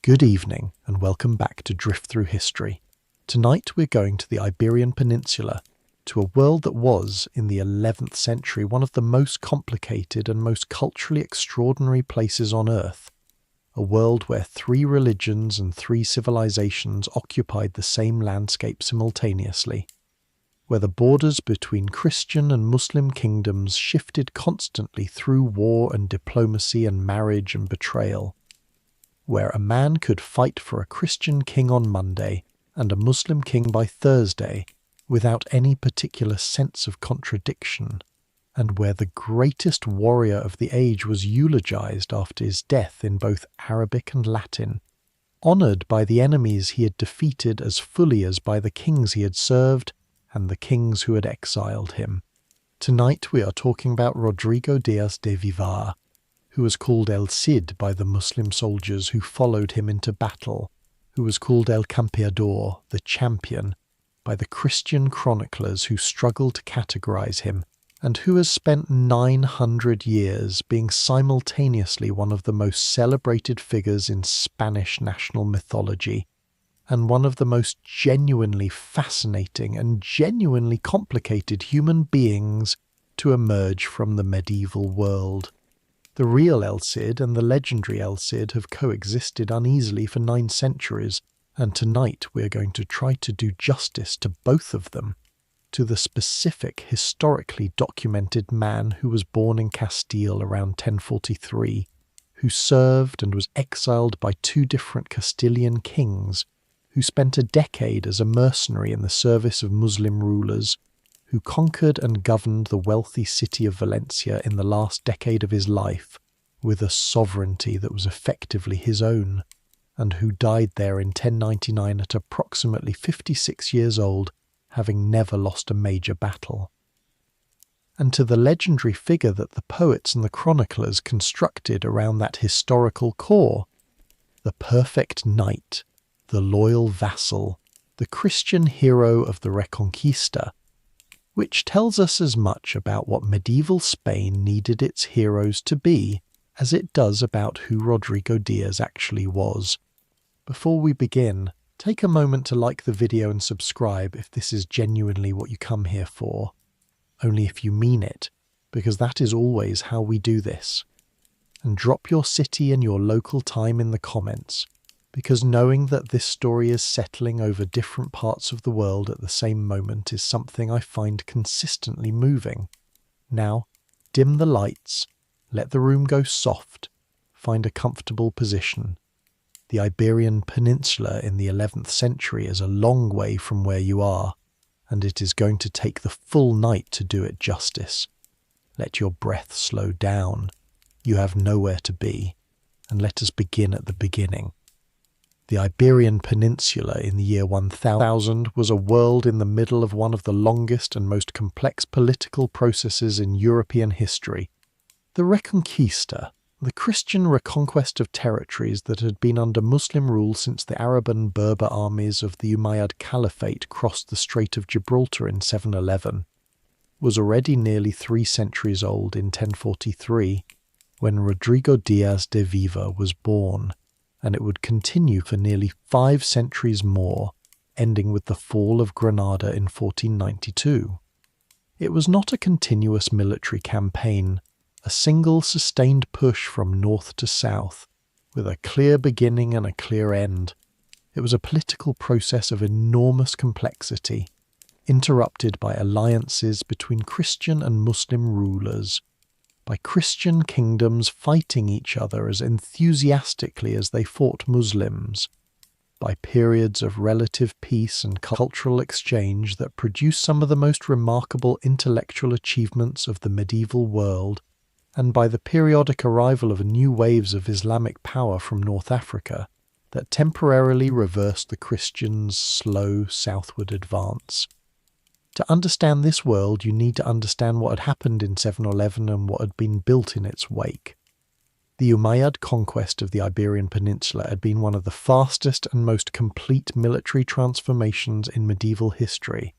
Good evening and welcome back to Drift Through History. Tonight we're going to the Iberian Peninsula, to a world that was, in the 11th century, one of the most complicated and most culturally extraordinary places on Earth. A world where 3 religions and 3 civilizations occupied the same landscape simultaneously, where the borders between Christian and Muslim kingdoms shifted constantly through war and diplomacy and marriage and betrayal, where a man could fight for a Christian king on Monday and a Muslim king by Thursday without any particular sense of contradiction, and where the greatest warrior of the age was eulogized after his death in both Arabic and Latin, honored by the enemies he had defeated as fully as by the kings he had served and the kings who had exiled him. Tonight we are talking about Rodrigo Díaz de Vivar, who was called El Cid by the Muslim soldiers who followed him into battle, who was called El Campeador, the champion, by the Christian chroniclers who struggled to categorize him, and who has spent 900 years being simultaneously one of the most celebrated figures in Spanish national mythology, and one of the most genuinely fascinating and genuinely complicated human beings to emerge from the medieval world. The real El Cid and the legendary El Cid have coexisted uneasily for 9 centuries, and tonight we are going to try to do justice to both of them, to the specific historically documented man who was born in Castile around 1043, who served and was exiled by 2 different Castilian kings, who spent a decade as a mercenary in the service of Muslim rulers, who conquered and governed the wealthy city of Valencia in the last decade of his life with a sovereignty that was effectively his own, and who died there in 1099 at approximately 56 years old, having never lost a major battle. And to the legendary figure that the poets and the chroniclers constructed around that historical core, the perfect knight, the loyal vassal, the Christian hero of the Reconquista, which tells us as much about what medieval Spain needed its heroes to be as it does about who Rodrigo Díaz actually was. Before we begin, take a moment to like the video and subscribe if this is genuinely what you come here for. Only if you mean it, because that is always how we do this. And drop your city and your local time in the comments, because knowing that this story is settling over different parts of the world at the same moment is something I find consistently moving. Now, dim the lights, let the room go soft, find a comfortable position. The Iberian Peninsula in the 11th century is a long way from where you are, and it is going to take the full night to do it justice. Let your breath slow down. You have nowhere to be, and let us begin at the beginning. The Iberian Peninsula in the year 1000 was a world in the middle of one of the longest and most complex political processes in European history. The Reconquista, the Christian reconquest of territories that had been under Muslim rule since the Arab and Berber armies of the Umayyad Caliphate crossed the Strait of Gibraltar in 711, was already nearly 3 centuries old in 1043, when Rodrigo Díaz de Vivar was born, and it would continue for nearly 5 centuries more, ending with the fall of Granada in 1492. It was not a continuous military campaign, a single sustained push from north to south, with a clear beginning and a clear end. It was a political process of enormous complexity, interrupted by alliances between Christian and Muslim rulers, by Christian kingdoms fighting each other as enthusiastically as they fought Muslims, by periods of relative peace and cultural exchange that produced some of the most remarkable intellectual achievements of the medieval world, and by the periodic arrival of new waves of Islamic power from North Africa that temporarily reversed the Christians' slow southward advance. To understand this world, you need to understand what had happened in 711 and what had been built in its wake. The Umayyad conquest of the Iberian Peninsula had been one of the fastest and most complete military transformations in medieval history.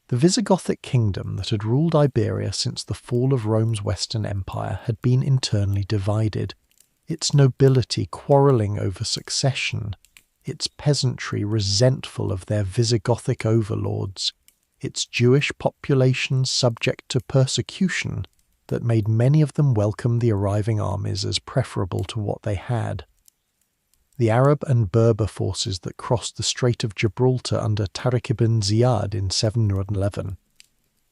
The Visigothic kingdom that had ruled Iberia since the fall of Rome's Western Empire had been internally divided, its nobility quarrelling over succession, its peasantry resentful of their Visigothic overlords, its Jewish population subject to persecution that made many of them welcome the arriving armies as preferable to what they had. The Arab and Berber forces that crossed the Strait of Gibraltar under Tariq ibn Ziyad in 711.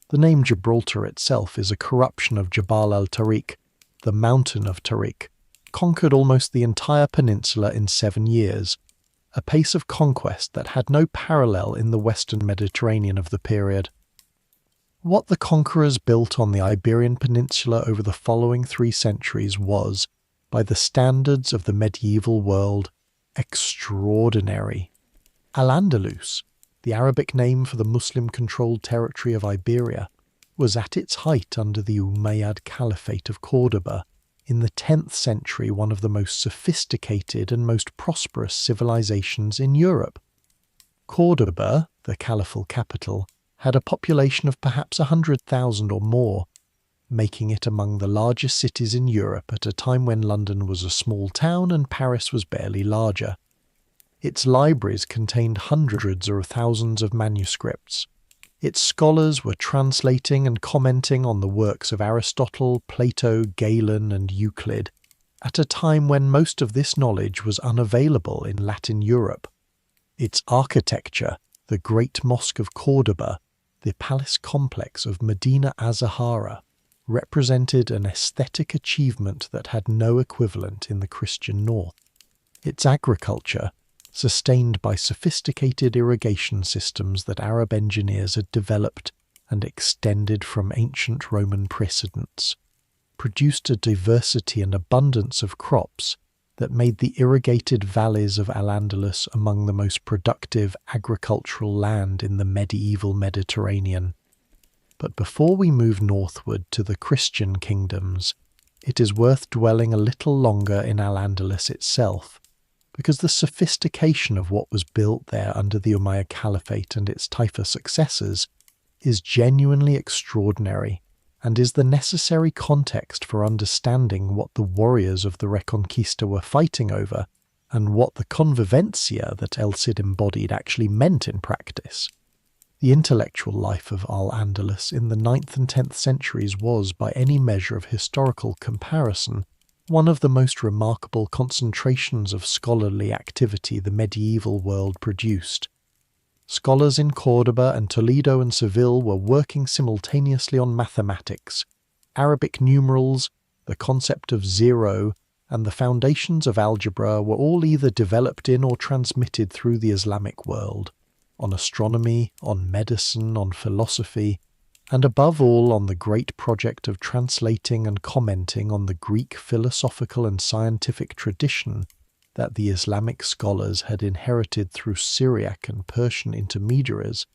The name Gibraltar itself is a corruption of Jabal al-Tariq, the mountain of Tariq, conquered almost the entire peninsula in 7 years, a pace of conquest that had no parallel in the western Mediterranean of the period. What the conquerors built on the Iberian Peninsula over the following 3 centuries was, by the standards of the medieval world, extraordinary. Al-Andalus, the Arabic name for the Muslim-controlled territory of Iberia, was at its height under the Umayyad Caliphate of Córdoba, in the 10th century one of the most sophisticated and most prosperous civilizations in Europe. Córdoba, the caliphal capital, had a population of perhaps 100,000 or more, making it among the largest cities in Europe at a time when London was a small town and Paris was barely larger. Its libraries contained hundreds or thousands of manuscripts. Its scholars were translating and commenting on the works of Aristotle, Plato, Galen, and Euclid, at a time when most of this knowledge was unavailable in Latin Europe. Its architecture, the Great Mosque of Córdoba, the palace complex of Medina Azahara, represented an aesthetic achievement that had no equivalent in the Christian North. Its agriculture, sustained by sophisticated irrigation systems that Arab engineers had developed and extended from ancient Roman precedents, produced a diversity and abundance of crops that made the irrigated valleys of Al-Andalus among the most productive agricultural land in the medieval Mediterranean. But before we move northward to the Christian kingdoms, it is worth dwelling a little longer in Al-Andalus itself, because the sophistication of what was built there under the Umayyad Caliphate and its taifa successors is genuinely extraordinary and is the necessary context for understanding what the warriors of the Reconquista were fighting over and what the convivencia that El Cid embodied actually meant in practice. The intellectual life of Al-Andalus in the 9th and 10th centuries was, by any measure of historical comparison, one of the most remarkable concentrations of scholarly activity the medieval world produced. Scholars in Córdoba and Toledo and Seville were working simultaneously on mathematics, Arabic numerals, the concept of zero, and the foundations of algebra were all either developed in or transmitted through the Islamic world, on astronomy, on medicine, on philosophy, and above all on the great project of translating and commenting on the Greek philosophical and scientific tradition that the Islamic scholars had inherited through Syriac and Persian intermediaries,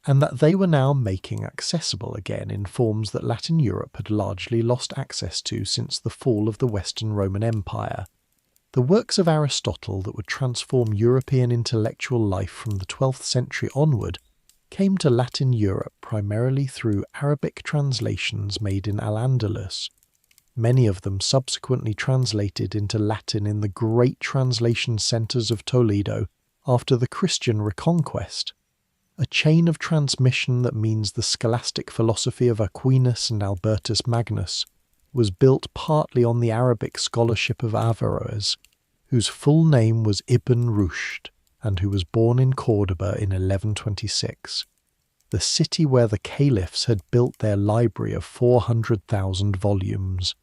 and that they were now making accessible again in forms that Latin Europe had largely lost access to since the fall of the Western Roman Empire. The works of Aristotle that would transform European intellectual life from the 12th century onward came to Latin Europe primarily through Arabic translations made in Al-Andalus, many of them subsequently translated into Latin in the great translation centres of Toledo after the Christian reconquest, a chain of transmission that means the scholastic philosophy of Aquinas and Albertus Magnus was built partly on the Arabic scholarship of Averroes, whose full name was Ibn Rushd, and who was born in Córdoba in 1126, the city where the caliphs had built their library of 400,000 volumes.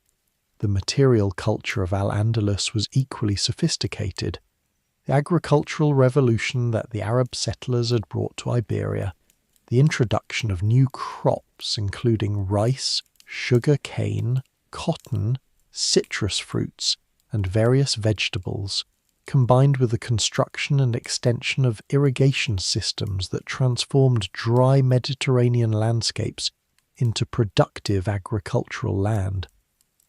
The material culture of Al-Andalus was equally sophisticated. The agricultural revolution that the Arab settlers had brought to Iberia, the introduction of new crops including rice, sugar cane, cotton, citrus fruits, and various vegetables, combined with the construction and extension of irrigation systems that transformed dry Mediterranean landscapes into productive agricultural land,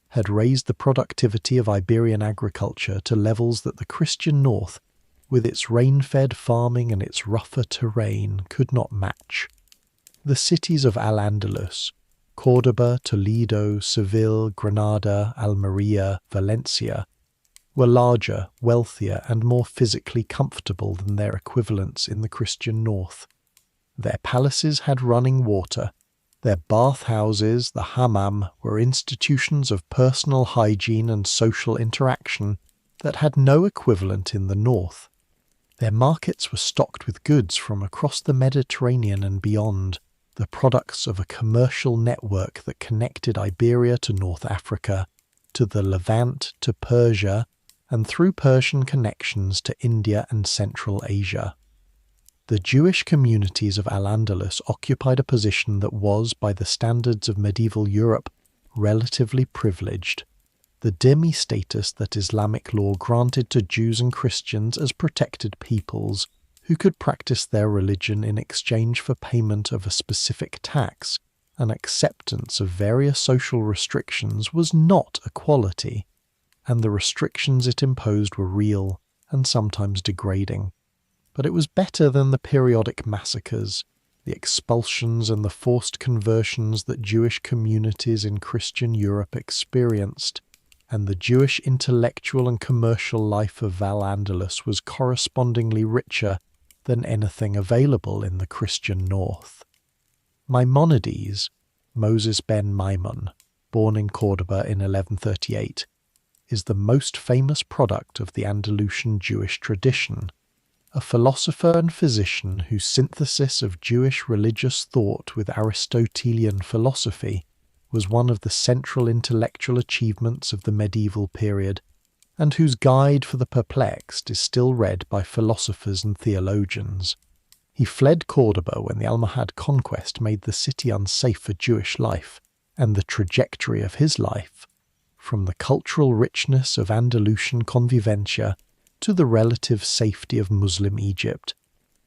had raised the productivity of Iberian agriculture to levels that the Christian North, with its rain-fed farming and its rougher terrain, could not match. The cities of Al-Andalus, Córdoba, Toledo, Seville, Granada, Almeria, Valencia, were larger, wealthier, and more physically comfortable than their equivalents in the Christian north. Their palaces had running water. Their bathhouses, the hammam, were institutions of personal hygiene and social interaction that had no equivalent in the north. Their markets were stocked with goods from across the Mediterranean and beyond, the products of a commercial network that connected Iberia to North Africa, to the Levant, to Persia, and through Persian connections to India and Central Asia. The Jewish communities of Al-Andalus occupied a position that was, by the standards of medieval Europe, relatively privileged. The dhimmi status that Islamic law granted to Jews and Christians as protected peoples, who could practice their religion in exchange for payment of a specific tax and acceptance of various social restrictions, was not equality, and the restrictions it imposed were real and sometimes degrading. But it was better than the periodic massacres, the expulsions and the forced conversions that Jewish communities in Christian Europe experienced, and the Jewish intellectual and commercial life of Al-Andalus was correspondingly richer than anything available in the Christian north. Maimonides, Moses ben Maimon, born in Cordoba in 1138, is the most famous product of the Andalusian Jewish tradition, a philosopher and physician whose synthesis of Jewish religious thought with Aristotelian philosophy was one of the central intellectual achievements of the medieval period, and whose Guide for the Perplexed is still read by philosophers and theologians. He fled Cordoba when the Almohad conquest made the city unsafe for Jewish life, and the trajectory of his life, from the cultural richness of Andalusian convivencia to the relative safety of Muslim Egypt,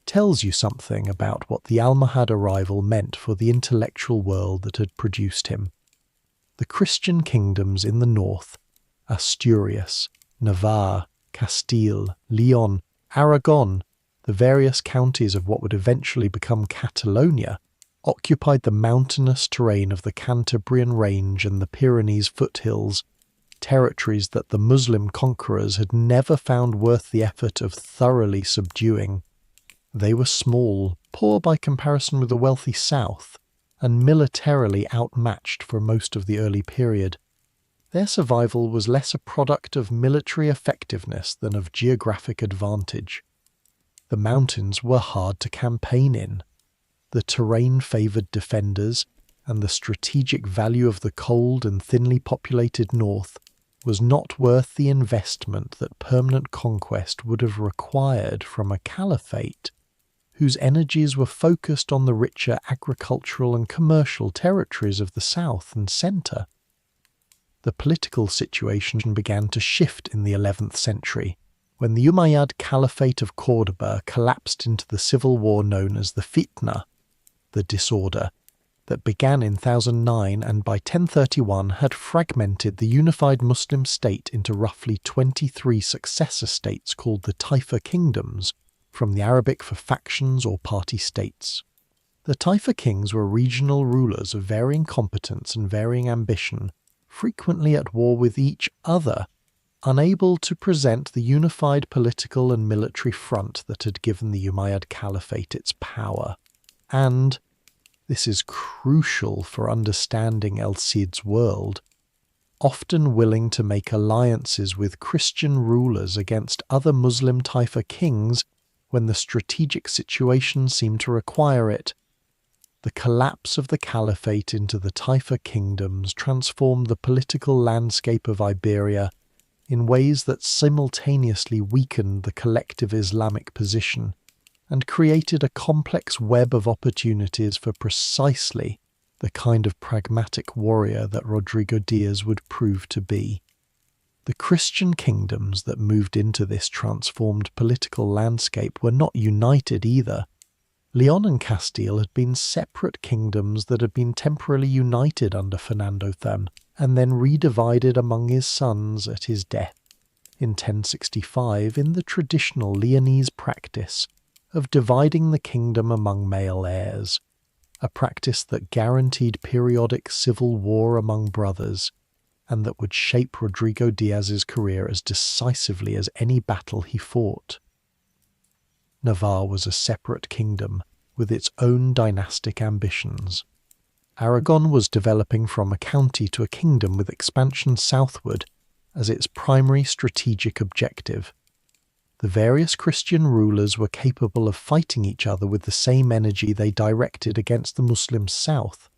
tells you something about what the Almohad arrival meant for the intellectual world that had produced him. The Christian kingdoms in the north, Asturias, Navarre, Castile, Leon, Aragon, the various counties of what would eventually become Catalonia, occupied the mountainous terrain of the Cantabrian Range and the Pyrenees foothills, territories that the Muslim conquerors had never found worth the effort of thoroughly subduing. They were small, poor by comparison with the wealthy south, and militarily outmatched for most of the early period. Their survival was less a product of military effectiveness than of geographic advantage. The mountains were hard to campaign in. The terrain favoured defenders, and the strategic value of the cold and thinly populated north was not worth the investment that permanent conquest would have required from a caliphate whose energies were focused on the richer agricultural and commercial territories of the south and centre. The political situation began to shift in the 11th century, when the Umayyad Caliphate of Cordoba collapsed into the civil war known as the Fitna, the disorder, that began in 1009 and by 1031 had fragmented the unified Muslim state into roughly 23 successor states called the taifa kingdoms, from the Arabic for factions or party states. The taifa kings were regional rulers of varying competence and varying ambition, frequently at war with each other, unable to present the unified political and military front that had given the Umayyad Caliphate its power, and, this is crucial for understanding El Cid's world, often willing to make alliances with Christian rulers against other Muslim taifa kings when the strategic situation seemed to require it. The collapse of the caliphate into the taifa kingdoms transformed the political landscape of Iberia in ways that simultaneously weakened the collective Islamic position and created a complex web of opportunities for precisely the kind of pragmatic warrior that Rodrigo Díaz would prove to be. The Christian kingdoms that moved into this transformed political landscape were not united either. Leon and Castile had been separate kingdoms that had been temporarily united under Fernando VII and then redivided among his sons at his death in 1065 in the traditional Leonese practice of dividing the kingdom among male heirs, a practice that guaranteed periodic civil war among brothers, and that would shape Rodrigo Díaz's career as decisively as any battle he fought. Navarre was a separate kingdom with its own dynastic ambitions. Aragon was developing from a county to a kingdom with expansion southward as its primary strategic objective. The various Christian rulers were capable of fighting each other with the same energy they directed against the Muslim south,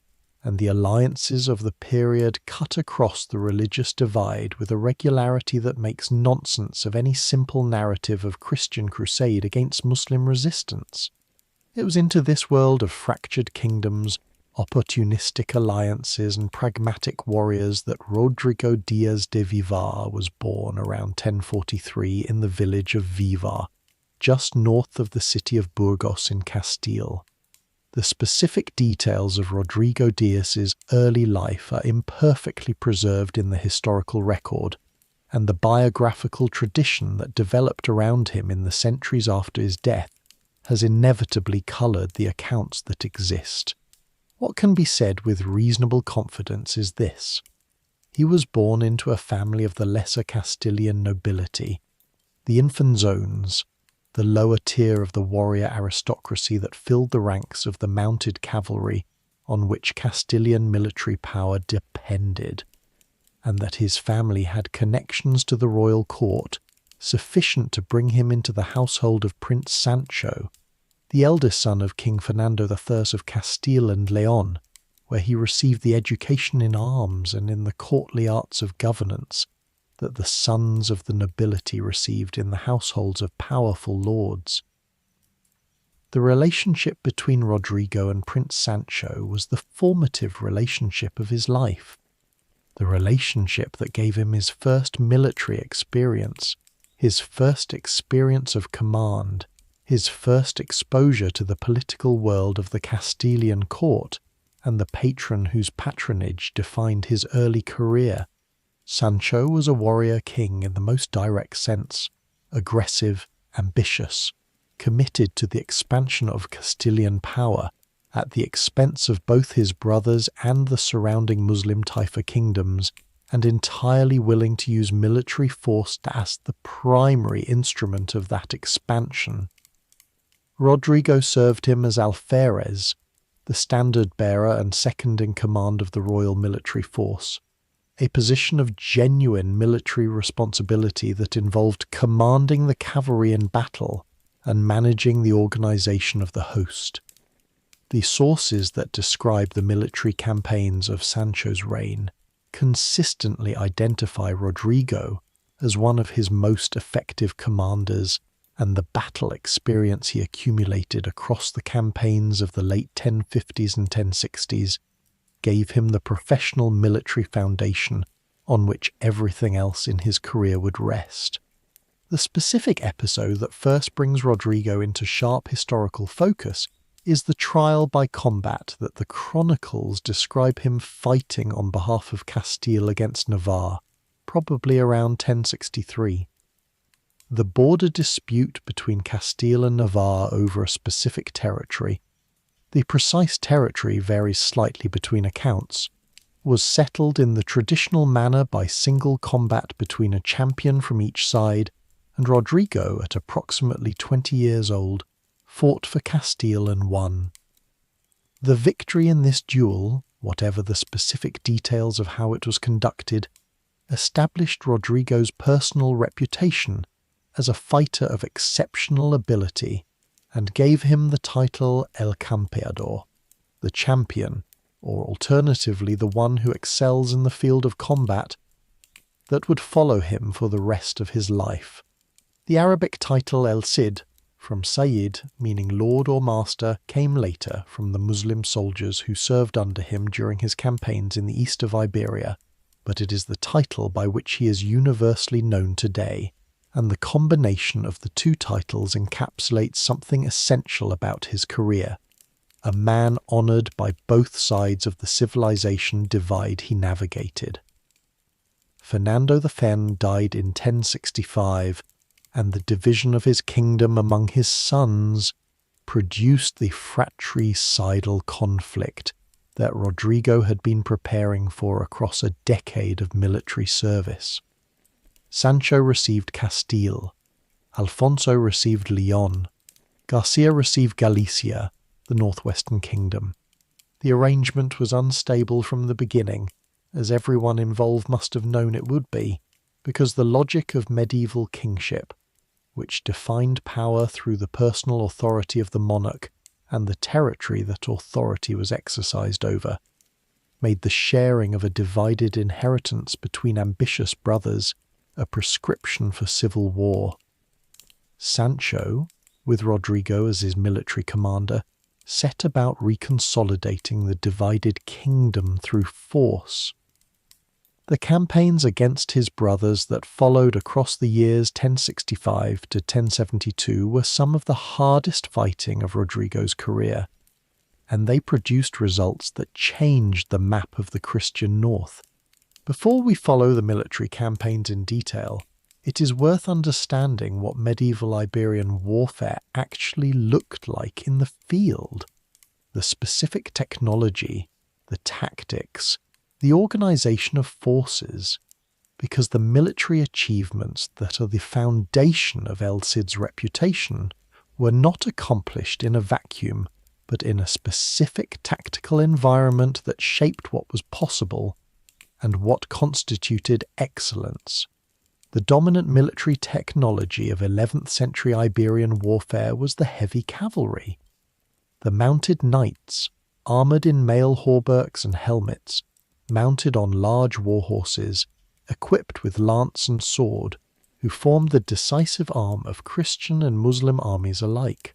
and the alliances of the period cut across the religious divide with a regularity that makes nonsense of any simple narrative of Christian crusade against Muslim resistance. It was into this world of fractured kingdoms, opportunistic alliances and pragmatic warriors that Rodrigo Díaz de Vivar was born around 1043 in the village of Vivar, just north of the city of Burgos in Castile. The specific details of Rodrigo Díaz's early life are imperfectly preserved in the historical record, and the biographical tradition that developed around him in the centuries after his death has inevitably coloured the accounts that exist. What can be said with reasonable confidence is this: he was born into a family of the lesser Castilian nobility, the infanzones, the lower tier of the warrior aristocracy that filled the ranks of the mounted cavalry on which Castilian military power depended, and that his family had connections to the royal court sufficient to bring him into the household of Prince Sancho, the eldest son of King Fernando I of Castile and Leon, where he received the education in arms and in the courtly arts of governance that the sons of the nobility received in the households of powerful lords. The relationship between Rodrigo and Prince Sancho was the formative relationship of his life, the relationship that gave him his first military experience, his first experience of command, his first exposure to the political world of the Castilian court, and the patron whose patronage defined his early career. Sancho was a warrior king in the most direct sense, aggressive, ambitious, committed to the expansion of Castilian power at the expense of both his brothers and the surrounding Muslim taifa kingdoms, and entirely willing to use military force as the primary instrument of that expansion. Rodrigo served him as alferez, the standard-bearer and second-in-command of the royal military force, a position of genuine military responsibility that involved commanding the cavalry in battle and managing the organization of the host. The sources that describe the military campaigns of Sancho's reign consistently identify Rodrigo as one of his most effective commanders, and the battle experience he accumulated across the campaigns of the late 1050s and 1060s gave him the professional military foundation on which everything else in his career would rest. The specific episode that first brings Rodrigo into sharp historical focus is the trial by combat that the chronicles describe him fighting on behalf of Castile against Navarre, probably around 1063. The border dispute between Castile and Navarre over a specific territory, the precise territory varies slightly between accounts, was settled in the traditional manner by single combat between a champion from each side, and Rodrigo, at approximately 20 years old, fought for Castile and won. The victory in this duel, whatever the specific details of how it was conducted, established Rodrigo's personal reputation as a fighter of exceptional ability and gave him the title El Campeador, the champion, or alternatively the one who excels in the field of combat, that would follow him for the rest of his life. The Arabic title El Cid, from Sayyid, meaning lord or master, came later from the Muslim soldiers who served under him during his campaigns in the east of Iberia, but it is the title by which he is universally known today, and the combination of the two titles encapsulates something essential about his career: a man honoured by both sides of the civilization divide he navigated. Fernando V died in 1065, and the division of his kingdom among his sons produced the fratricidal conflict that Rodrigo had been preparing for across a decade of military service. Sancho received Castile, Alfonso received Leon, Garcia received Galicia, the northwestern kingdom. The arrangement was unstable from the beginning, as everyone involved must have known it would be, because the logic of medieval kingship, which defined power through the personal authority of the monarch and the territory that authority was exercised over, made the sharing of a divided inheritance between ambitious brothers a prescription for civil war. Sancho, with Rodrigo as his military commander, set about reconsolidating the divided kingdom through force. The campaigns against his brothers that followed across the years 1065 to 1072 were some of the hardest fighting of Rodrigo's career, and they produced results that changed the map of the Christian North. Before we follow the military campaigns in detail, it is worth understanding what medieval Iberian warfare actually looked like in the field. The specific technology, the tactics, the organisation of forces, because the military achievements that are the foundation of El Cid's reputation were not accomplished in a vacuum, but in a specific tactical environment that shaped what was possible and what constituted excellence. The dominant military technology of 11th century Iberian warfare was the heavy cavalry. The mounted knights, armoured in mail hauberks and helmets, mounted on large war horses, equipped with lance and sword, who formed the decisive arm of Christian and Muslim armies alike.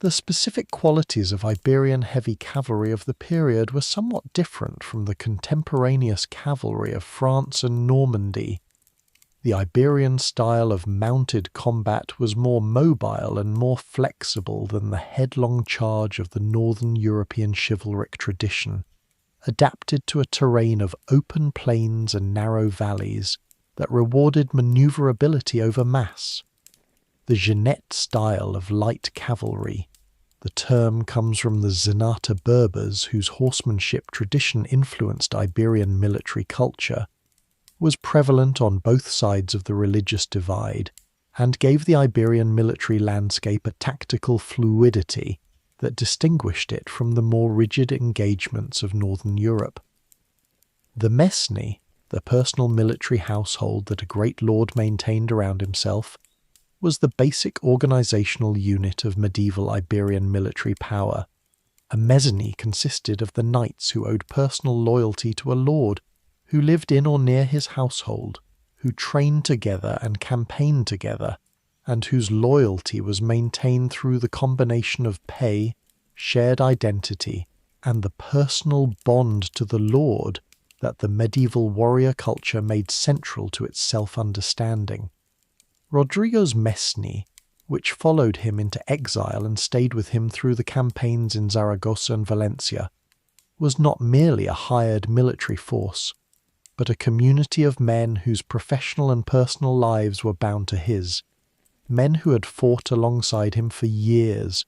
The specific qualities of Iberian heavy cavalry of the period were somewhat different from the contemporaneous cavalry of France and Normandy. The Iberian style of mounted combat was more mobile and more flexible than the headlong charge of the northern European chivalric tradition, adapted to a terrain of open plains and narrow valleys that rewarded manoeuvrability over mass. The Jeannette style of light cavalry, the term comes from the Zenata Berbers whose horsemanship tradition influenced Iberian military culture, was prevalent on both sides of the religious divide and gave the Iberian military landscape a tactical fluidity that distinguished it from the more rigid engagements of northern Europe. The mesni, the personal military household that a great lord maintained around himself, was the basic organisational unit of medieval Iberian military power. A mesni consisted of the knights who owed personal loyalty to a lord, who lived in or near his household, who trained together and campaigned together, and whose loyalty was maintained through the combination of pay, shared identity, and the personal bond to the lord that the medieval warrior culture made central to its self-understanding. Rodrigo's mesni, which followed him into exile and stayed with him through the campaigns in Zaragoza and Valencia, was not merely a hired military force, but a community of men whose professional and personal lives were bound to his, men who had fought alongside him for years,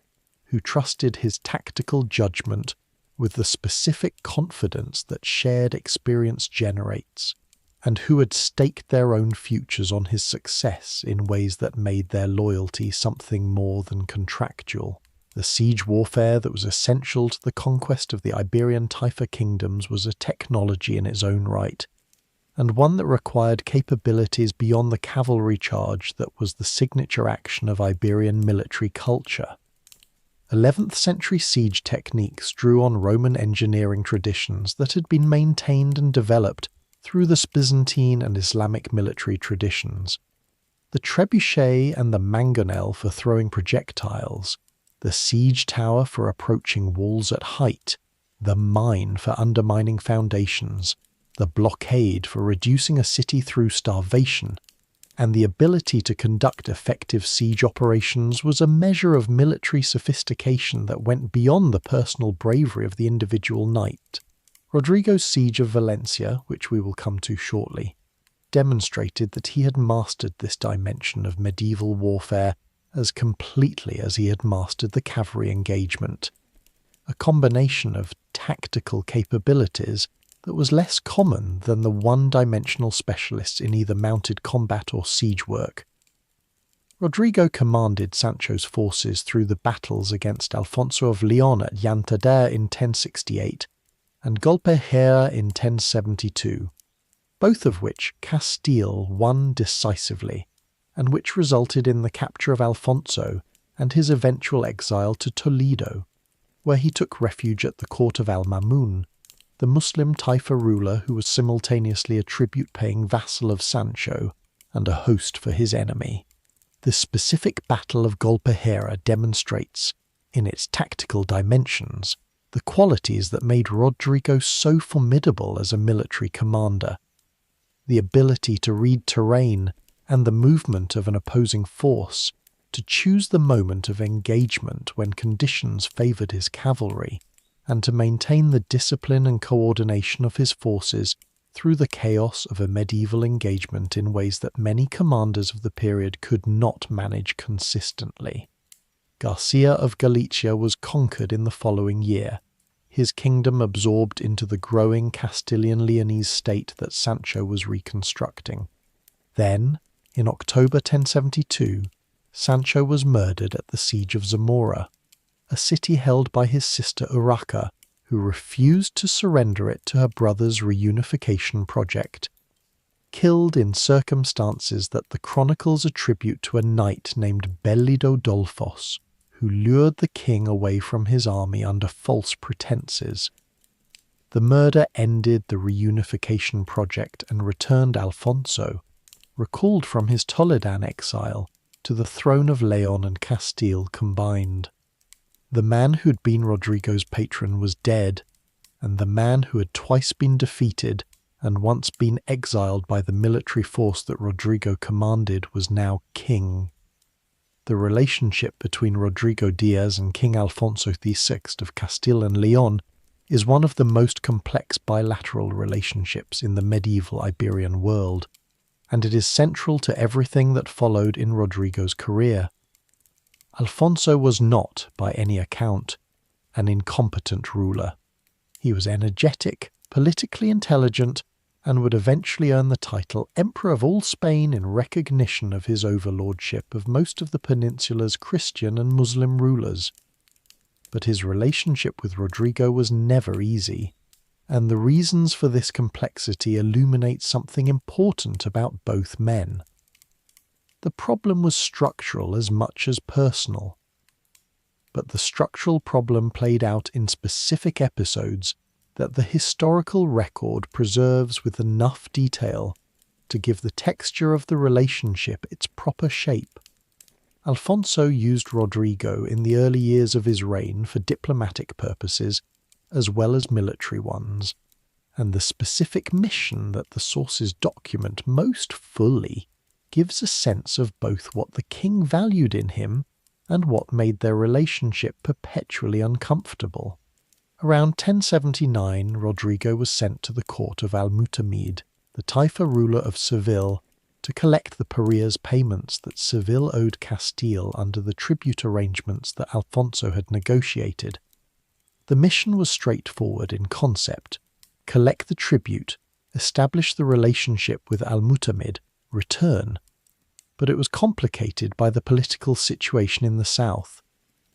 who trusted his tactical judgment with the specific confidence that shared experience generates, and who had staked their own futures on his success in ways that made their loyalty something more than contractual. The siege warfare that was essential to the conquest of the Iberian taifa kingdoms was a technology in its own right, and one that required capabilities beyond the cavalry charge that was the signature action of Iberian military culture. 11th century siege techniques drew on Roman engineering traditions that had been maintained and developed through the Byzantine and Islamic military traditions. The trebuchet and the mangonel for throwing projectiles, the siege tower for approaching walls at height, the mine for undermining foundations, the blockade for reducing a city through starvation, and the ability to conduct effective siege operations was a measure of military sophistication that went beyond the personal bravery of the individual knight. Rodrigo's siege of Valencia, which we will come to shortly, demonstrated that he had mastered this dimension of medieval warfare as completely as he had mastered the cavalry engagement. a combination of tactical capabilities that was less common than the one-dimensional specialists in either mounted combat or siege work. Rodrigo commanded Sancho's forces through the battles against Alfonso of Leon at Llantadere in 1068 and Golpejera in 1072, both of which Castile won decisively, and which resulted in the capture of Alfonso and his eventual exile to Toledo, where he took refuge at the court of Al-Mamun, the Muslim taifa ruler who was simultaneously a tribute-paying vassal of Sancho and a host for his enemy. The specific Battle of Golpejera demonstrates, in its tactical dimensions, the qualities that made Rodrigo so formidable as a military commander. The ability to read terrain and the movement of an opposing force, to choose the moment of engagement when conditions favoured his cavalry, and to maintain the discipline and coordination of his forces through the chaos of a medieval engagement in ways that many commanders of the period could not manage consistently. Garcia of Galicia was conquered in the following year, his kingdom absorbed into the growing Castilian Leonese state that Sancho was reconstructing. Then, in October 1072, Sancho was murdered at the siege of Zamora, a city held by his sister Urraca, who refused to surrender it to her brother's reunification project, killed in circumstances that the chronicles attribute to a knight named Bellido Dolfos, who lured the king away from his army under false pretenses. The murder ended the reunification project and returned Alfonso, recalled from his Toledan exile, to the throne of Leon and Castile combined. The man who had been Rodrigo's patron was dead, and the man who had twice been defeated and once been exiled by the military force that Rodrigo commanded was now king. The relationship between Rodrigo Díaz and King Alfonso VI of Castile and Leon is one of the most complex bilateral relationships in the medieval Iberian world, and it is central to everything that followed in Rodrigo's career. Alfonso was not, by any account, an incompetent ruler. He was energetic, politically intelligent, and would eventually earn the title Emperor of all Spain in recognition of his overlordship of most of the peninsula's Christian and Muslim rulers. But his relationship with Rodrigo was never easy, and the reasons for this complexity illuminate something important about both men. The problem was structural as much as personal, but the structural problem played out in specific episodes that the historical record preserves with enough detail to give the texture of the relationship its proper shape. Alfonso used Rodrigo in the early years of his reign for diplomatic purposes as well as military ones, and the specific mission that the sources document most fully gives a sense of both what the king valued in him and what made their relationship perpetually uncomfortable. Around 1079, Rodrigo was sent to the court of Al-Mutamid, the taifa ruler of Seville, to collect the pariah's payments that Seville owed Castile under the tribute arrangements that Alfonso had negotiated. The mission was straightforward in concept: collect the tribute, establish the relationship with Al-Mutamid, return. But it was complicated by the political situation in the south,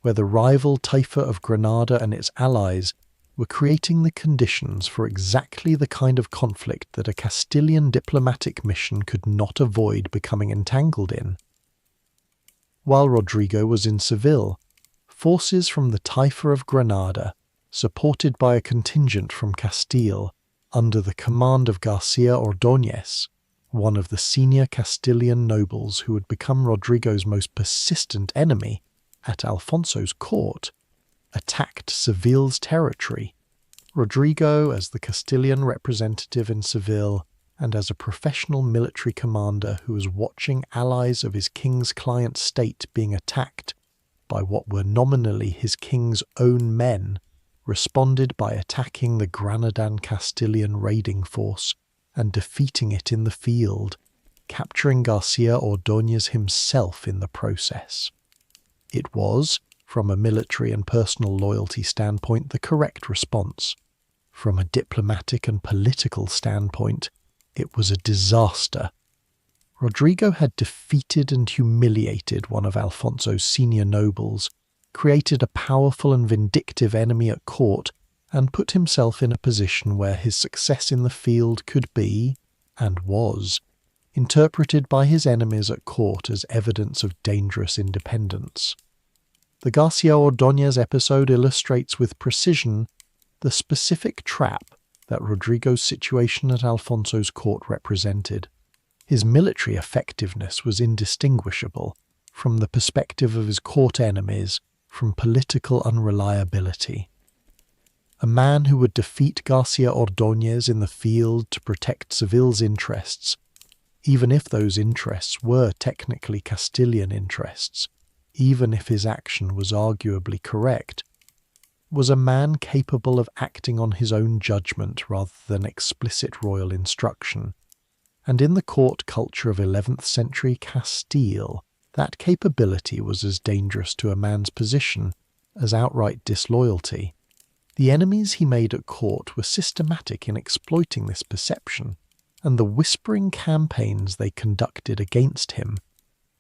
where the rival taifa of Granada and its allies were creating the conditions for exactly the kind of conflict that a Castilian diplomatic mission could not avoid becoming entangled in. While Rodrigo was in Seville, forces from the taifa of Granada, supported by a contingent from Castile, under the command of Garcia Ordóñez, one of the senior Castilian nobles who had become Rodrigo's most persistent enemy, at Alfonso's court, attacked Seville's territory. Rodrigo, as the Castilian representative in Seville, and as a professional military commander who was watching allies of his king's client state being attacked by what were nominally his king's own men, responded by attacking the Granadan Castilian raiding force and defeating it in the field, capturing Garcia Ordóñez himself in the process. It was, From a military and personal loyalty standpoint, the correct response. From a diplomatic and political standpoint, it was a disaster. Rodrigo had defeated and humiliated one of Alfonso's senior nobles, created a powerful and vindictive enemy at court, and put himself in a position where his success in the field could be, and was, interpreted by his enemies at court as evidence of dangerous independence. The Garcia Ordóñez episode illustrates with precision the specific trap that Rodrigo's situation at Alfonso's court represented. His military effectiveness was indistinguishable, from the perspective of his court enemies, from political unreliability. A man who would defeat Garcia Ordóñez in the field to protect Seville's interests, even if those interests were technically Castilian interests, even if his action was arguably correct, was a man capable of acting on his own judgment rather than explicit royal instruction. And in the court culture of 11th-century Castile, that capability was as dangerous to a man's position as outright disloyalty. The enemies he made at court were systematic in exploiting this perception, and the whispering campaigns they conducted against him,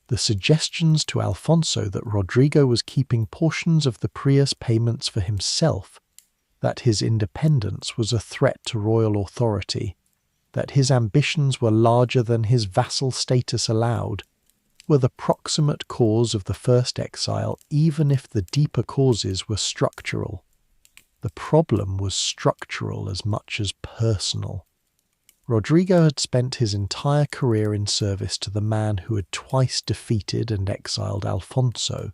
the suggestions to Alfonso that Rodrigo was keeping portions of the Prius payments for himself, that his independence was a threat to royal authority, that his ambitions were larger than his vassal status allowed, were the proximate cause of the first exile, even if the deeper causes were structural. The problem was structural as much as personal. Rodrigo had spent his entire career in service to the man who had twice defeated and exiled Alfonso,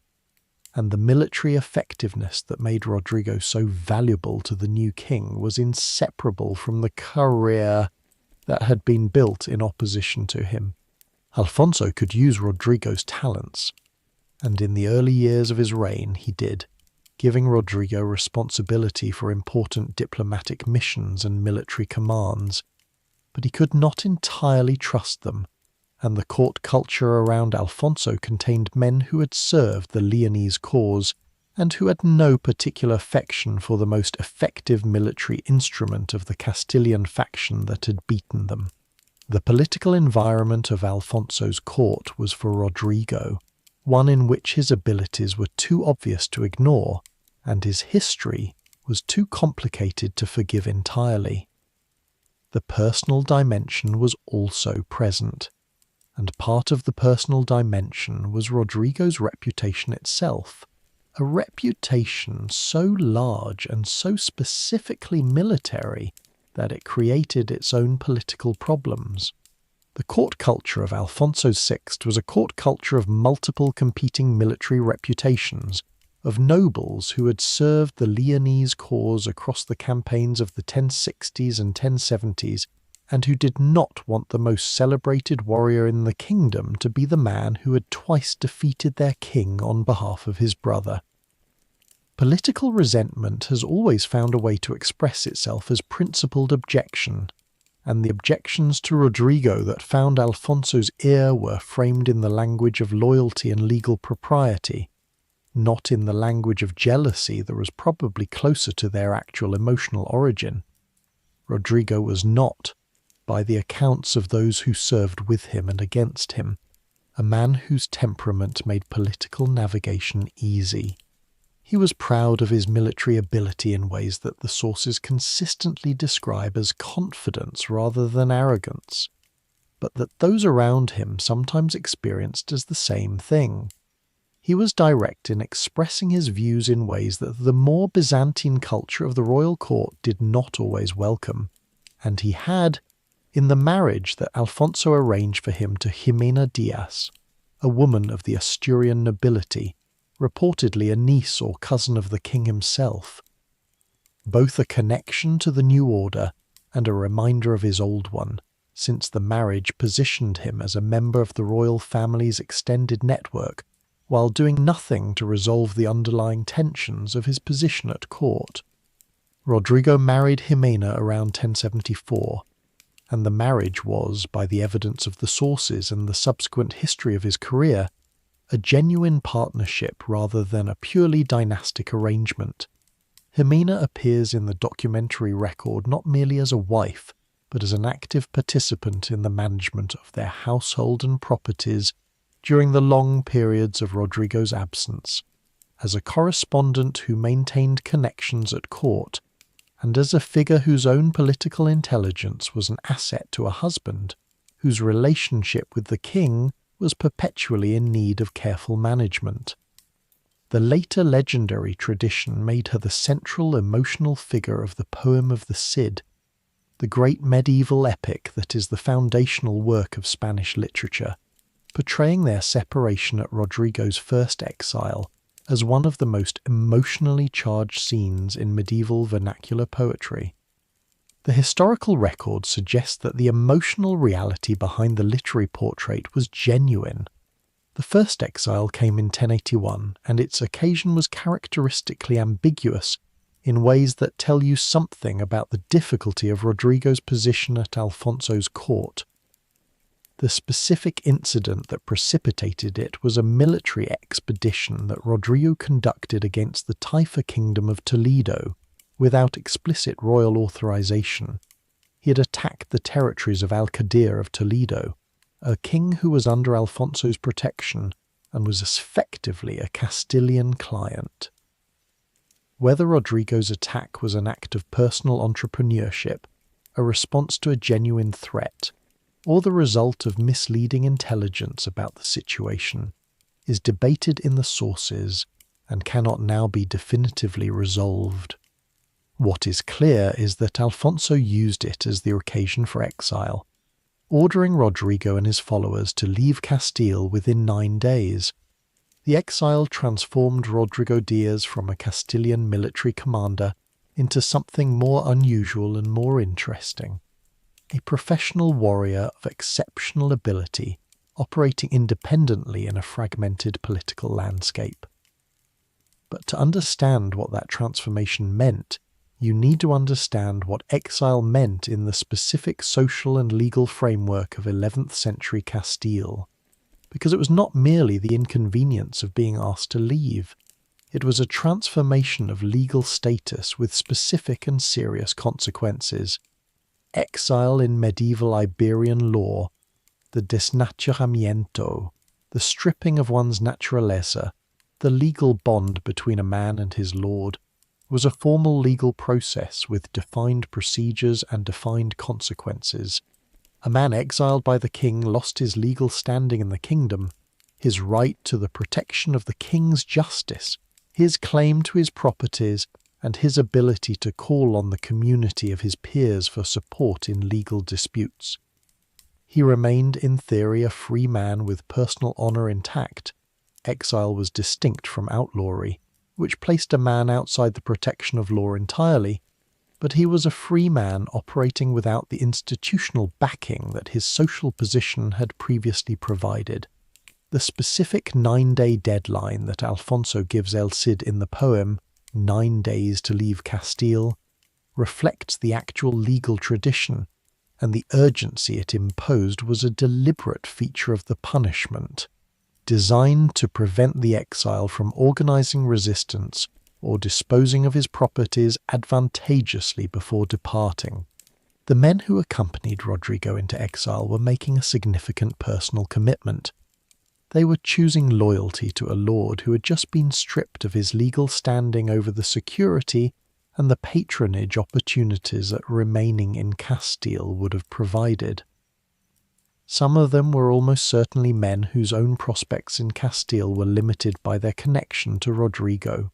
and the military effectiveness that made Rodrigo so valuable to the new king was inseparable from the career that had been built in opposition to him. Alfonso could use Rodrigo's talents, and in the early years of his reign he did, giving Rodrigo responsibility for important diplomatic missions and military commands, but he could not entirely trust them, and the court culture around Alfonso contained men who had served the Leonese cause and who had no particular affection for the most effective military instrument of the Castilian faction that had beaten them. The political environment of Alfonso's court was for Rodrigo one in which his abilities were too obvious to ignore, and his history was too complicated to forgive entirely. The personal dimension was also present, and part of the personal dimension was Rodrigo's reputation itself, a reputation so large and so specifically military that it created its own political problems. The court culture of Alfonso VI was a court culture of multiple competing military reputations, of nobles who had served the Leonese cause across the campaigns of the 1060s and 1070s, and who did not want the most celebrated warrior in the kingdom to be the man who had twice defeated their king on behalf of his brother. Political resentment has always found a way to express itself as principled objection, and the objections to Rodrigo that found Alfonso's ear were framed in the language of loyalty and legal propriety, not in the language of jealousy that was probably closer to their actual emotional origin. Rodrigo was not, by the accounts of those who served with him and against him, a man whose temperament made political navigation easy. He was proud of his military ability in ways that the sources consistently describe as confidence rather than arrogance, but that those around him sometimes experienced as the same thing. He was direct in expressing his views in ways that the more Byzantine culture of the royal court did not always welcome, and he had, in the marriage that Alfonso arranged for him to Jimena Diaz, a woman of the Asturian nobility, reportedly a niece or cousin of the king himself, both a connection to the new order and a reminder of his old one, since the marriage positioned him as a member of the royal family's extended network, while doing nothing to resolve the underlying tensions of his position at court. Rodrigo married Jimena around 1074, and the marriage was, by the evidence of the sources and the subsequent history of his career, a genuine partnership rather than a purely dynastic arrangement. Jimena appears in the documentary record not merely as a wife, but as an active participant in the management of their household and properties during the long periods of Rodrigo's absence, as a correspondent who maintained connections at court, and as a figure whose own political intelligence was an asset to a husband whose relationship with the king was perpetually in need of careful management. The later legendary tradition made her the central emotional figure of the poem of the Cid, the great medieval epic that is the foundational work of Spanish literature, portraying their separation at Rodrigo's first exile as one of the most emotionally charged scenes in medieval vernacular poetry. The historical record suggests that the emotional reality behind the literary portrait was genuine. The first exile came in 1081, and its occasion was characteristically ambiguous in ways that tell you something about the difficulty of Rodrigo's position at Alfonso's court. The specific incident that precipitated it was a military expedition that Rodrigo conducted against the Taifa kingdom of Toledo without explicit royal authorization. He had attacked the territories of Alcadir of Toledo, a king who was under Alfonso's protection and was effectively a Castilian client. Whether Rodrigo's attack was an act of personal entrepreneurship, a response to a genuine threat, or the result of misleading intelligence about the situation, is debated in the sources and cannot now be definitively resolved. What is clear is that Alfonso used it as the occasion for exile, ordering Rodrigo and his followers to leave Castile within 9 days. The exile transformed Rodrigo Díaz from a Castilian military commander into something more unusual and more interesting. A professional warrior of exceptional ability, operating independently in a fragmented political landscape. But to understand what that transformation meant, you need to understand what exile meant in the specific social and legal framework of 11th century Castile, because it was not merely the inconvenience of being asked to leave. It was a transformation of legal status with specific and serious consequences. Exile in medieval Iberian law, the desnaturamiento, the stripping of one's naturaleza, the legal bond between a man and his lord, was a formal legal process with defined procedures and defined consequences. A man exiled by the king lost his legal standing in the kingdom, his right to the protection of the king's justice, his claim to his properties, and his ability to call on the community of his peers for support in legal disputes. He remained in theory a free man with personal honour intact. Exile was distinct from outlawry, which placed a man outside the protection of law entirely, but he was a free man operating without the institutional backing that his social position had previously provided. The specific 9-day deadline that Alfonso gives El Cid in the poem, 9 days to leave Castile, reflects the actual legal tradition, and the urgency it imposed was a deliberate feature of the punishment, designed to prevent the exile from organizing resistance or disposing of his properties advantageously before departing. The men who accompanied Rodrigo into exile were making a significant personal commitment. They were choosing loyalty to a lord who had just been stripped of his legal standing over the security and the patronage opportunities that remaining in Castile would have provided. Some of them were almost certainly men whose own prospects in Castile were limited by their connection to Rodrigo.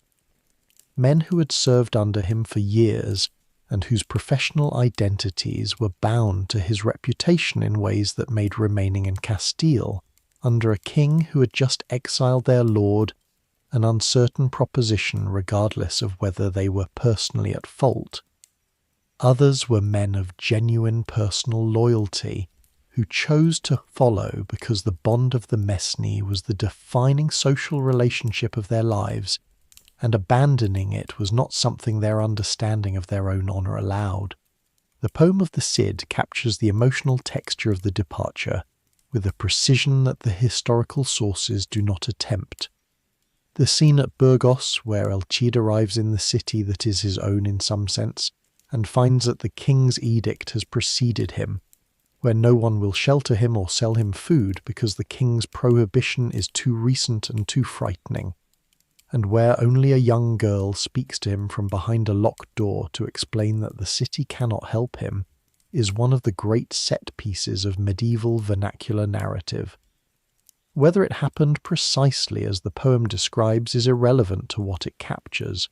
Men who had served under him for years and whose professional identities were bound to his reputation in ways that made remaining in Castile under a king who had just exiled their lord an uncertain proposition regardless of whether they were personally at fault. Others were men of genuine personal loyalty who chose to follow because the bond of the Mesni was the defining social relationship of their lives, and abandoning it was not something their understanding of their own honour allowed. The poem of the Cid captures the emotional texture of the departure, with a precision that the historical sources do not attempt. The scene at Burgos, where El Cid arrives in the city that is his own in some sense, and finds that the king's edict has preceded him, where no one will shelter him or sell him food because the king's prohibition is too recent and too frightening, and where only a young girl speaks to him from behind a locked door to explain that the city cannot help him, is one of the great set pieces of medieval vernacular narrative. Whether it happened precisely as the poem describes is irrelevant to what it captures.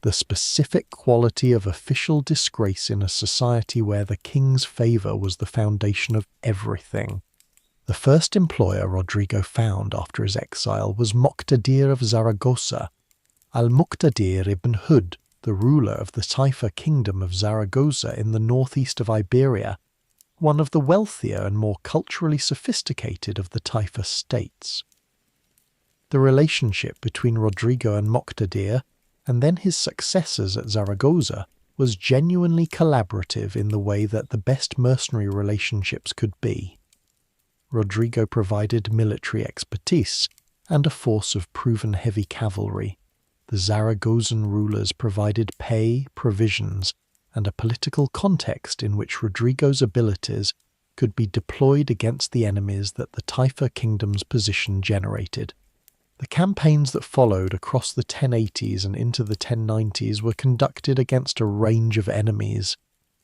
The specific quality of official disgrace in a society where the king's favour was the foundation of everything. The first employer Rodrigo found after his exile was Moqtadir of Zaragoza, al-Muqtadir ibn Hud, the ruler of the taifa kingdom of Zaragoza in the northeast of Iberia, one of the wealthier and more culturally sophisticated of the taifa states. The relationship between Rodrigo and Moqtadir, and then his successors at Zaragoza, was genuinely collaborative in the way that the best mercenary relationships could be. Rodrigo provided military expertise and a force of proven heavy cavalry. The Zaragozan rulers provided pay, provisions, and a political context in which Rodrigo's abilities could be deployed against the enemies that the taifa kingdom's position generated. The campaigns that followed across the 1080s and into the 1090s were conducted against a range of enemies: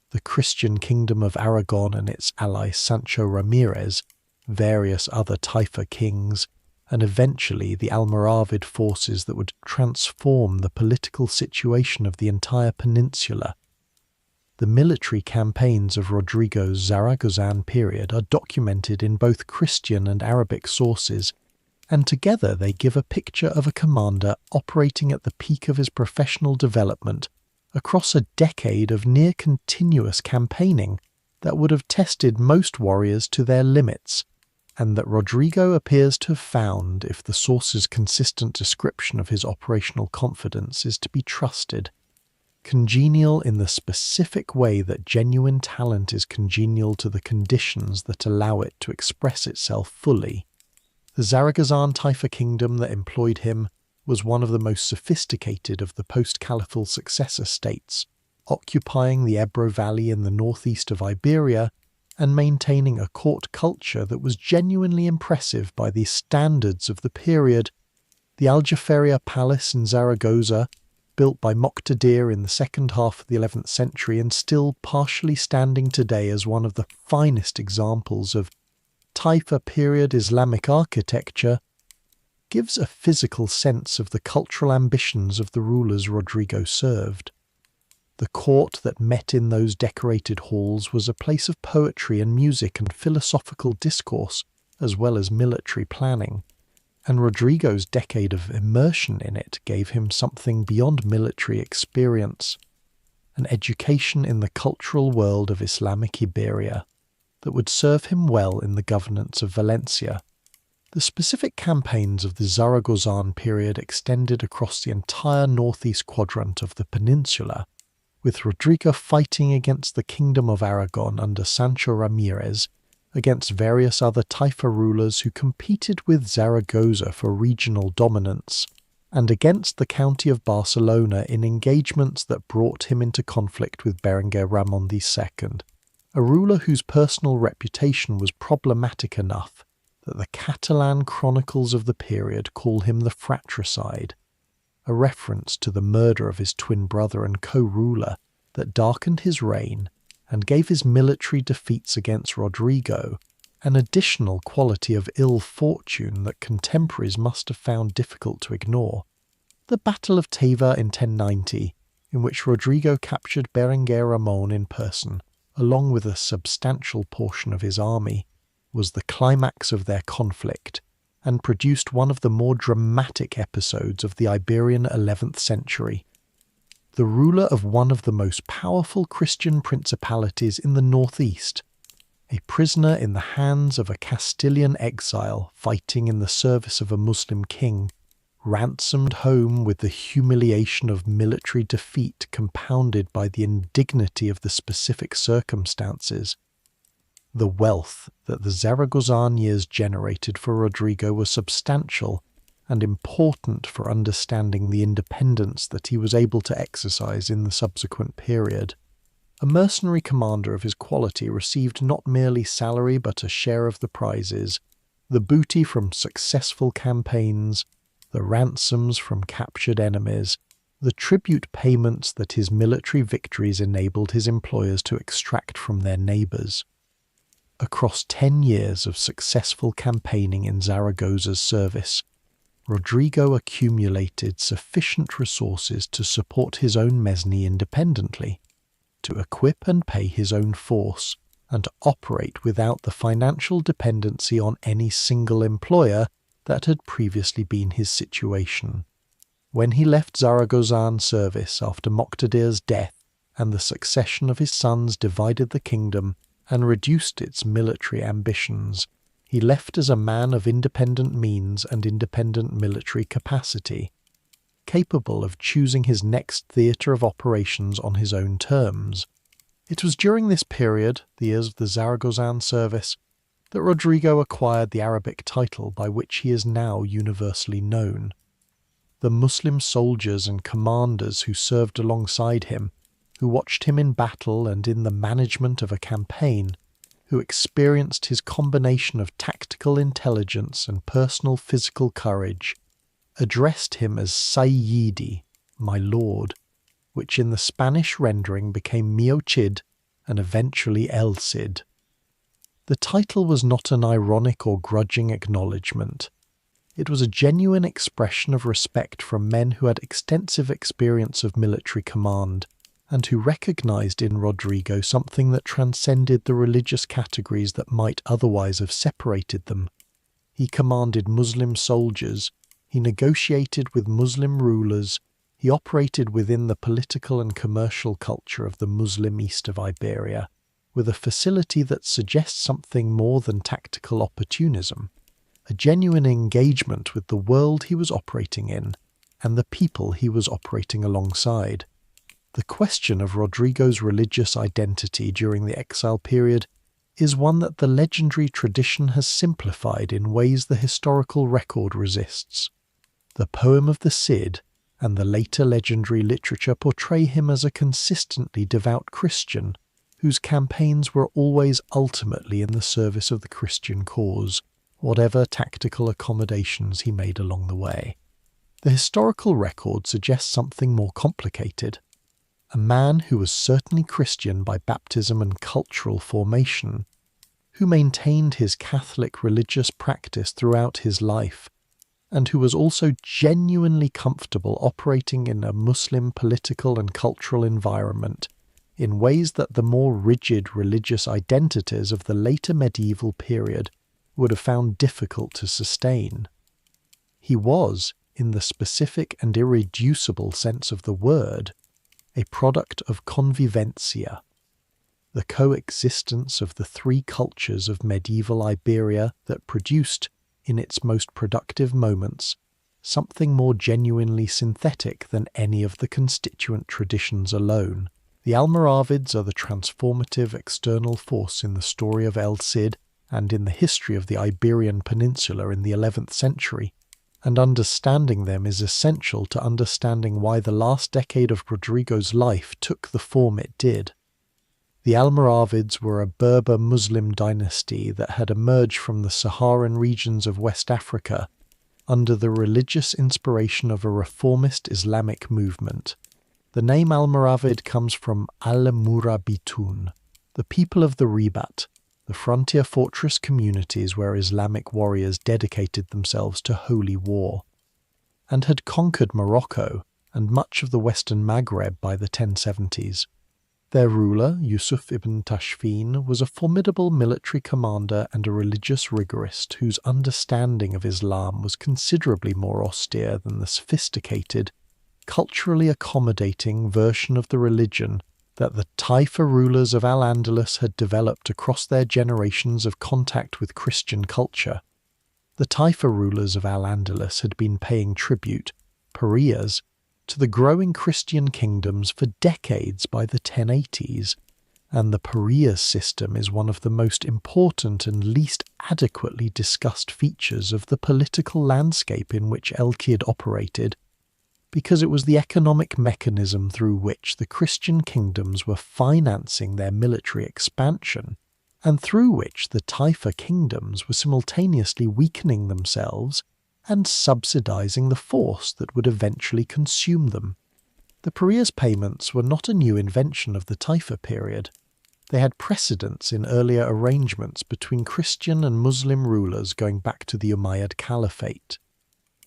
the Christian kingdom of Aragon and its ally Sancho Ramirez, various other taifa kings, and eventually the Almoravid forces that would transform the political situation of the entire peninsula. The military campaigns of Rodrigo's Zaragozan period are documented in both Christian and Arabic sources, and together they give a picture of a commander operating at the peak of his professional development across a decade of near-continuous campaigning that would have tested most warriors to their limits, and that Rodrigo appears to have found if the source's consistent description of his operational confidence is to be trusted. Congenial in the specific way that genuine talent is congenial to the conditions that allow it to express itself fully. The Zaragozan taifa kingdom that employed him was one of the most sophisticated of the post-caliphal successor states, occupying the Ebro Valley in the northeast of Iberia and maintaining a court culture that was genuinely impressive by the standards of the period. The Aljaferia Palace in Zaragoza, built by Moqtadir in the second half of the 11th century and still partially standing today as one of the finest examples of taifa period Islamic architecture, gives a physical sense of the cultural ambitions of the rulers Rodrigo served. The court that met in those decorated halls was a place of poetry and music and philosophical discourse, as well as military planning, and Rodrigo's decade of immersion in it gave him something beyond military experience, an education in the cultural world of Islamic Iberia that would serve him well in the governance of Valencia. The specific campaigns of the Zaragozan period extended across the entire northeast quadrant of the peninsula, with Rodrigo fighting against the Kingdom of Aragon under Sancho Ramirez, against various other taifa rulers who competed with Zaragoza for regional dominance, and against the county of Barcelona in engagements that brought him into conflict with Berenguer Ramon II, a ruler whose personal reputation was problematic enough that the Catalan chronicles of the period call him the fratricide, a reference to the murder of his twin brother and co-ruler that darkened his reign and gave his military defeats against Rodrigo an additional quality of ill fortune that contemporaries must have found difficult to ignore. The Battle of Taifa in 1090, in which Rodrigo captured Berenguer Ramon in person, along with a substantial portion of his army, was the climax of their conflict and produced one of the more dramatic episodes of the Iberian 11th century. The ruler of one of the most powerful Christian principalities in the northeast, a prisoner in the hands of a Castilian exile fighting in the service of a Muslim king, ransomed home with the humiliation of military defeat compounded by the indignity of the specific circumstances. The wealth that the Zaragozan years generated for Rodrigo was substantial and important for understanding the independence that he was able to exercise in the subsequent period. A mercenary commander of his quality received not merely salary but a share of the prizes, the booty from successful campaigns, the ransoms from captured enemies, the tribute payments that his military victories enabled his employers to extract from their neighbours. Across 10 years of successful campaigning in Zaragoza's service, Rodrigo accumulated sufficient resources to support his own mesny independently, to equip and pay his own force, and to operate without the financial dependency on any single employer that had previously been his situation. When he left Zaragozan service after Moqtadir's death and the succession of his sons divided the kingdom and reduced its military ambitions, he left as a man of independent means and independent military capacity, capable of choosing his next theatre of operations on his own terms. It was during this period, the years of the Zaragozan service, that Rodrigo acquired the Arabic title by which he is now universally known. The Muslim soldiers and commanders who served alongside him, who watched him in battle and in the management of a campaign, who experienced his combination of tactical intelligence and personal physical courage, addressed him as Sayyidi, my lord, which in the Spanish rendering became Mio Cid and eventually El Cid. The title was not an ironic or grudging acknowledgement. It was a genuine expression of respect from men who had extensive experience of military command, and who recognized in Rodrigo something that transcended the religious categories that might otherwise have separated them. He commanded Muslim soldiers, he negotiated with Muslim rulers, he operated within the political and commercial culture of the Muslim east of Iberia, with a facility that suggests something more than tactical opportunism, a genuine engagement with the world he was operating in and the people he was operating alongside. The question of Rodrigo's religious identity during the exile period is one that the legendary tradition has simplified in ways the historical record resists. The poem of the Cid and the later legendary literature portray him as a consistently devout Christian, whose campaigns were always ultimately in the service of the Christian cause, whatever tactical accommodations he made along the way. The historical record suggests something more complicated. A man who was certainly Christian by baptism and cultural formation, who maintained his Catholic religious practice throughout his life, and who was also genuinely comfortable operating in a Muslim political and cultural environment in ways that the more rigid religious identities of the later medieval period would have found difficult to sustain. He was, in the specific and irreducible sense of the word, a product of convivencia, the coexistence of the three cultures of medieval Iberia that produced, in its most productive moments, something more genuinely synthetic than any of the constituent traditions alone. The Almoravids are the transformative external force in the story of El Cid and in the history of the Iberian Peninsula in the 11th century, and understanding them is essential to understanding why the last decade of Rodrigo's life took the form it did. The Almoravids were a Berber Muslim dynasty that had emerged from the Saharan regions of West Africa under the religious inspiration of a reformist Islamic movement. The name Almoravid comes from Al-Murabitun, the people of the Ribat, the frontier fortress communities where Islamic warriors dedicated themselves to holy war, and had conquered Morocco and much of the western Maghreb by the 1070s. Their ruler, Yusuf ibn Tashfin, was a formidable military commander and a religious rigorist whose understanding of Islam was considerably more austere than the sophisticated, culturally accommodating version of the religion that the taifa rulers of Al-Andalus had developed across their generations of contact with Christian culture. The taifa rulers of Al-Andalus had been paying tribute, pariahs, to the growing Christian kingdoms for decades by the 1080s, and the Parias system is one of the most important and least adequately discussed features of the political landscape in which El Cid operated, because it was the economic mechanism through which the Christian kingdoms were financing their military expansion, and through which the taifa kingdoms were simultaneously weakening themselves and subsidizing the force that would eventually consume them. The Parias payments were not a new invention of the taifa period. They had precedents in earlier arrangements between Christian and Muslim rulers going back to the Umayyad Caliphate.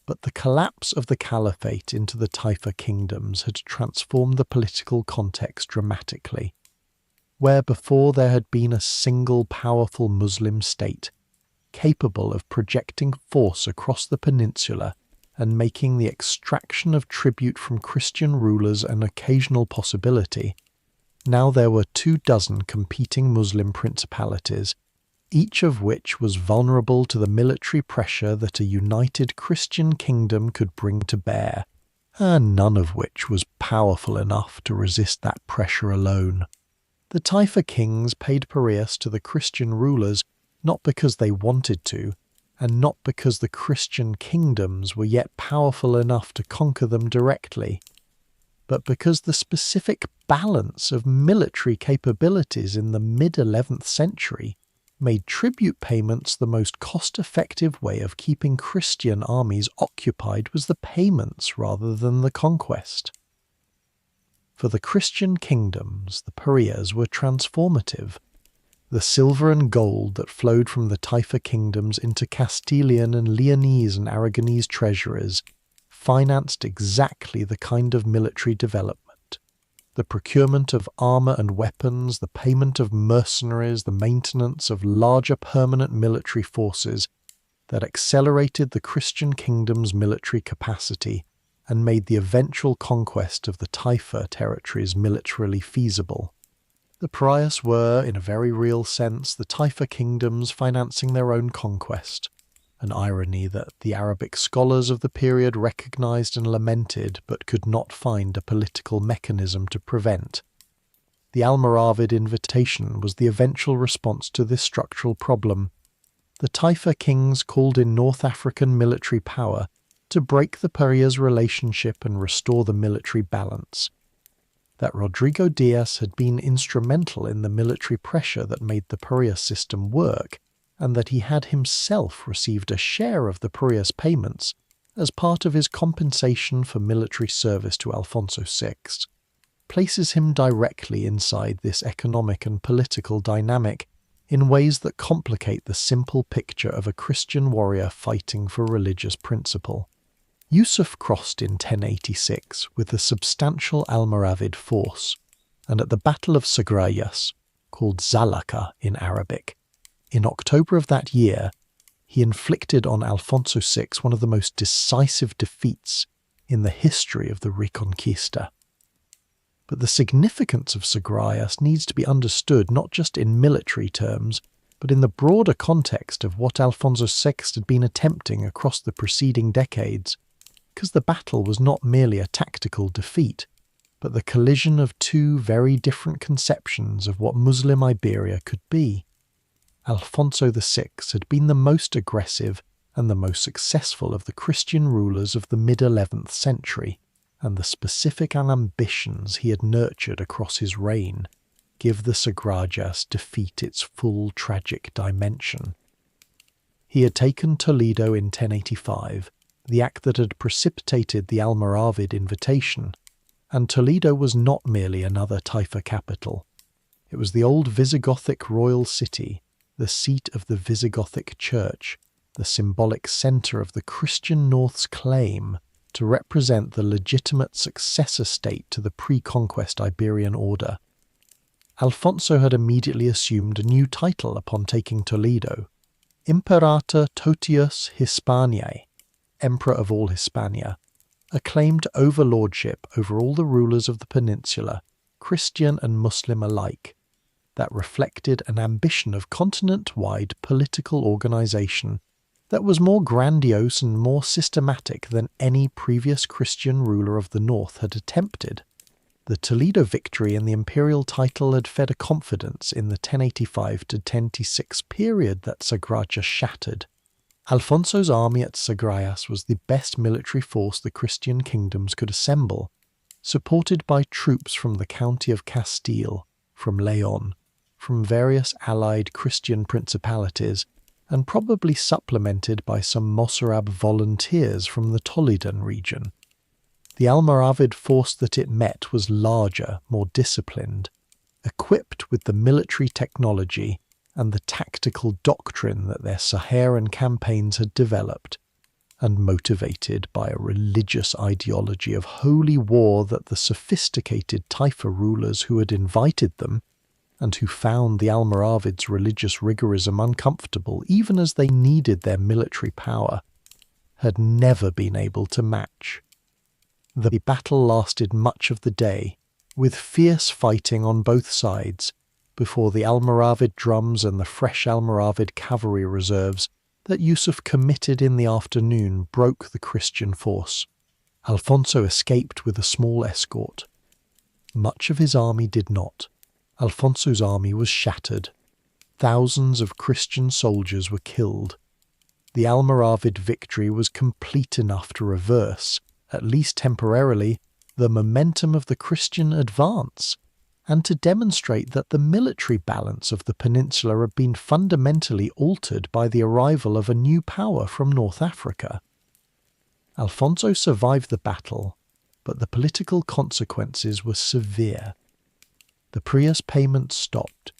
But the collapse of the Caliphate into the taifa kingdoms had transformed the political context dramatically. Where before there had been a single powerful Muslim state, capable of projecting force across the peninsula and making the extraction of tribute from Christian rulers an occasional possibility, now there were 24 competing Muslim principalities, each of which was vulnerable to the military pressure that a united Christian kingdom could bring to bear, and none of which was powerful enough to resist that pressure alone. The taifa kings paid Parias to the Christian rulers not because they wanted to, and not because the Christian kingdoms were yet powerful enough to conquer them directly, but because the specific balance of military capabilities in the mid-11th century made tribute payments the most cost-effective way of keeping Christian armies occupied was the payments rather than the conquest. For the Christian kingdoms, the Parias were transformative. The silver and gold that flowed from the taifa kingdoms into Castilian and Leonese and Aragonese treasuries financed exactly the kind of military development: the procurement of armour and weapons, the payment of mercenaries, the maintenance of larger permanent military forces that accelerated the Christian kingdom's military capacity and made the eventual conquest of the taifa territories militarily feasible. The Parias were, in a very real sense, the taifa kingdoms financing their own conquest, an irony that the Arabic scholars of the period recognized and lamented but could not find a political mechanism to prevent. The Almoravid invitation was the eventual response to this structural problem. The taifa kings called in North African military power to break the Parias relationship and restore the military balance. That Rodrigo Díaz had been instrumental in the military pressure that made the Parias system work, and that he had himself received a share of the Parias payments as part of his compensation for military service to Alfonso VI, places him directly inside this economic and political dynamic in ways that complicate the simple picture of a Christian warrior fighting for religious principle. Yusuf crossed in 1086 with a substantial Almoravid force, and at the Battle of Sagrayas, called Zalaca in Arabic, in October of that year, he inflicted on Alfonso VI one of the most decisive defeats in the history of the Reconquista. But the significance of Sagrayas needs to be understood not just in military terms, but in the broader context of what Alfonso VI had been attempting across the preceding decades, because the battle was not merely a tactical defeat, but the collision of two very different conceptions of what Muslim Iberia could be. Alfonso VI had been the most aggressive and the most successful of the Christian rulers of the mid-11th century, and the specific ambitions he had nurtured across his reign give the Sagradas defeat its full tragic dimension. He had taken Toledo in 1085, the act that had precipitated the Almoravid invitation, and Toledo was not merely another taifa capital. It was the old Visigothic royal city, the seat of the Visigothic Church, the symbolic centre of the Christian North's claim to represent the legitimate successor state to the pre-conquest Iberian order. Alfonso had immediately assumed a new title upon taking Toledo, Imperator Totius Hispaniae, Emperor of all Hispania, a claimed overlordship over all the rulers of the peninsula, Christian and Muslim alike, that reflected an ambition of continent-wide political organisation that was more grandiose and more systematic than any previous Christian ruler of the north had attempted. The Toledo victory and the imperial title had fed a confidence in the 1085 to 1086 period that Zaragoza shattered. Alfonso's army at Zaragoza was the best military force the Christian kingdoms could assemble, supported by troops from the county of Castile, from Leon, from various allied Christian principalities, and probably supplemented by some Mossarab volunteers from the Toledan region. The Almoravid force that it met was larger, more disciplined, equipped with the military technology and the tactical doctrine that their Saharan campaigns had developed, and motivated by a religious ideology of holy war that the sophisticated taifa rulers who had invited them, and who found the Almoravids' religious rigorism uncomfortable even as they needed their military power, had never been able to match. The battle lasted much of the day, with fierce fighting on both sides, before the Almoravid drums and the fresh Almoravid cavalry reserves that Yusuf committed in the afternoon broke the Christian force. Alfonso escaped with a small escort. Much of his army did not. Alfonso's army was shattered. Thousands of Christian soldiers were killed. The Almoravid victory was complete enough to reverse, at least temporarily, the momentum of the Christian advance, and to demonstrate that the military balance of the peninsula had been fundamentally altered by the arrival of a new power from North Africa. Alfonso survived the battle, but the political consequences were severe. The prius payments stopped.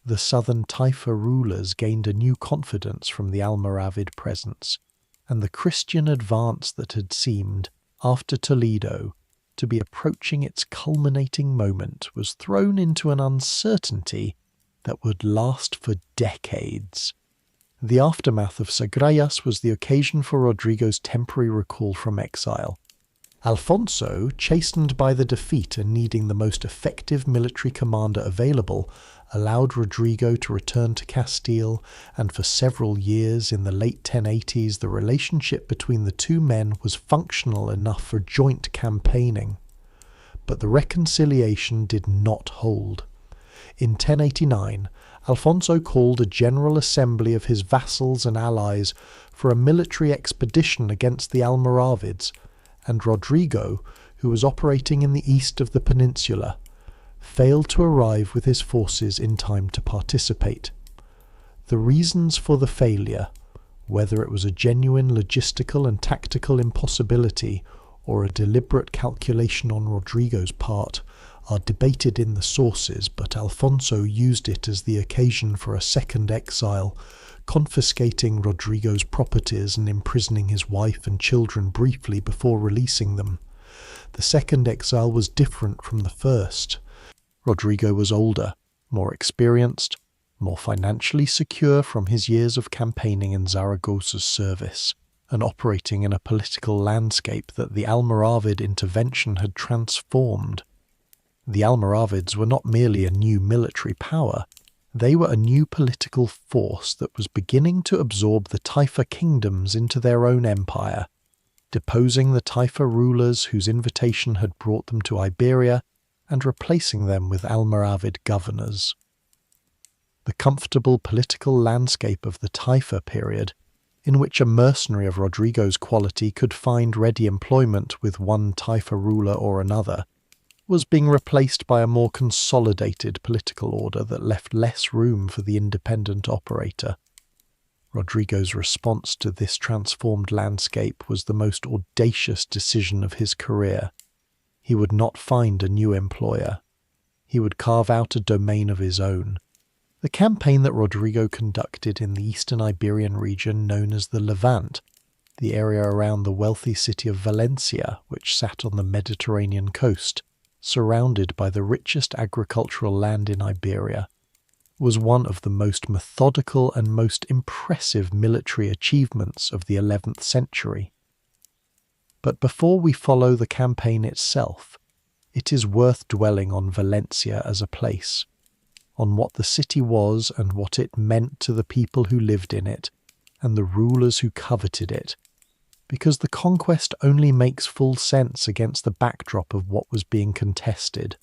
The southern taifa rulers gained a new confidence from the Almoravid presence, and the Christian advance that had seemed, after Toledo, to be approaching its culminating moment was thrown into an uncertainty that would last for decades. The aftermath of Zaragoza was the occasion for Rodrigo's temporary recall from exile. Alfonso, chastened by the defeat and needing the most effective military commander available, allowed Rodrigo to return to Castile, and for several years in the late 1080s the relationship between the two men was functional enough for joint campaigning. But the reconciliation did not hold. In 1089, Alfonso called a general assembly of his vassals and allies for a military expedition against the Almoravids, and Rodrigo, who was operating in the east of the peninsula, failed to arrive with his forces in time to participate. The reasons for the failure, whether it was a genuine logistical and tactical impossibility or a deliberate calculation on Rodrigo's part, are debated in the sources, but Alfonso used it as the occasion for a second exile, confiscating Rodrigo's properties and imprisoning his wife and children briefly before releasing them. The second exile was different from the first. Rodrigo was older, more experienced, more financially secure from his years of campaigning in Zaragoza's service, and operating in a political landscape that the Almoravid intervention had transformed. The Almoravids were not merely a new military power, they were a new political force that was beginning to absorb the taifa kingdoms into their own empire, deposing the taifa rulers whose invitation had brought them to Iberia and replacing them with Almoravid governors. The comfortable political landscape of the taifa period, in which a mercenary of Rodrigo's quality could find ready employment with one taifa ruler or another, was being replaced by a more consolidated political order that left less room for the independent operator. Rodrigo's response to this transformed landscape was the most audacious decision of his career. He would not find a new employer. He would carve out a domain of his own. The campaign that Rodrigo conducted in the eastern Iberian region known as the Levant, the area around the wealthy city of Valencia, which sat on the Mediterranean coast, surrounded by the richest agricultural land in Iberia, was one of the most methodical and most impressive military achievements of the 11th century. But before we follow the campaign itself, it is worth dwelling on Valencia as a place, on what the city was and what it meant to the people who lived in it, and the rulers who coveted it. because the conquest only makes full sense against the backdrop of what was being contested.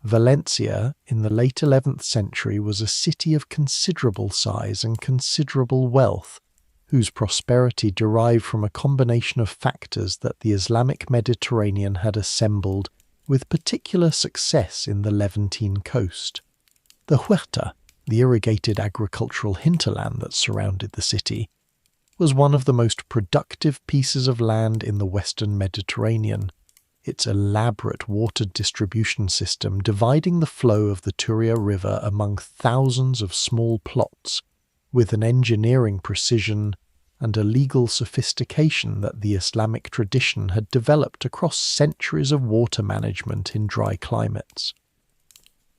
Valencia, in the late 11th century, was a city of considerable size and considerable wealth, whose prosperity derived from a combination of factors that the Islamic Mediterranean had assembled with particular success in the Levantine coast. The huerta, the irrigated agricultural hinterland that surrounded the city, was one of the most productive pieces of land in the western Mediterranean. Its elaborate water distribution system dividing the flow of the Turia River among thousands of small plots, with an engineering precision and a legal sophistication that the Islamic tradition had developed across centuries of water management in dry climates.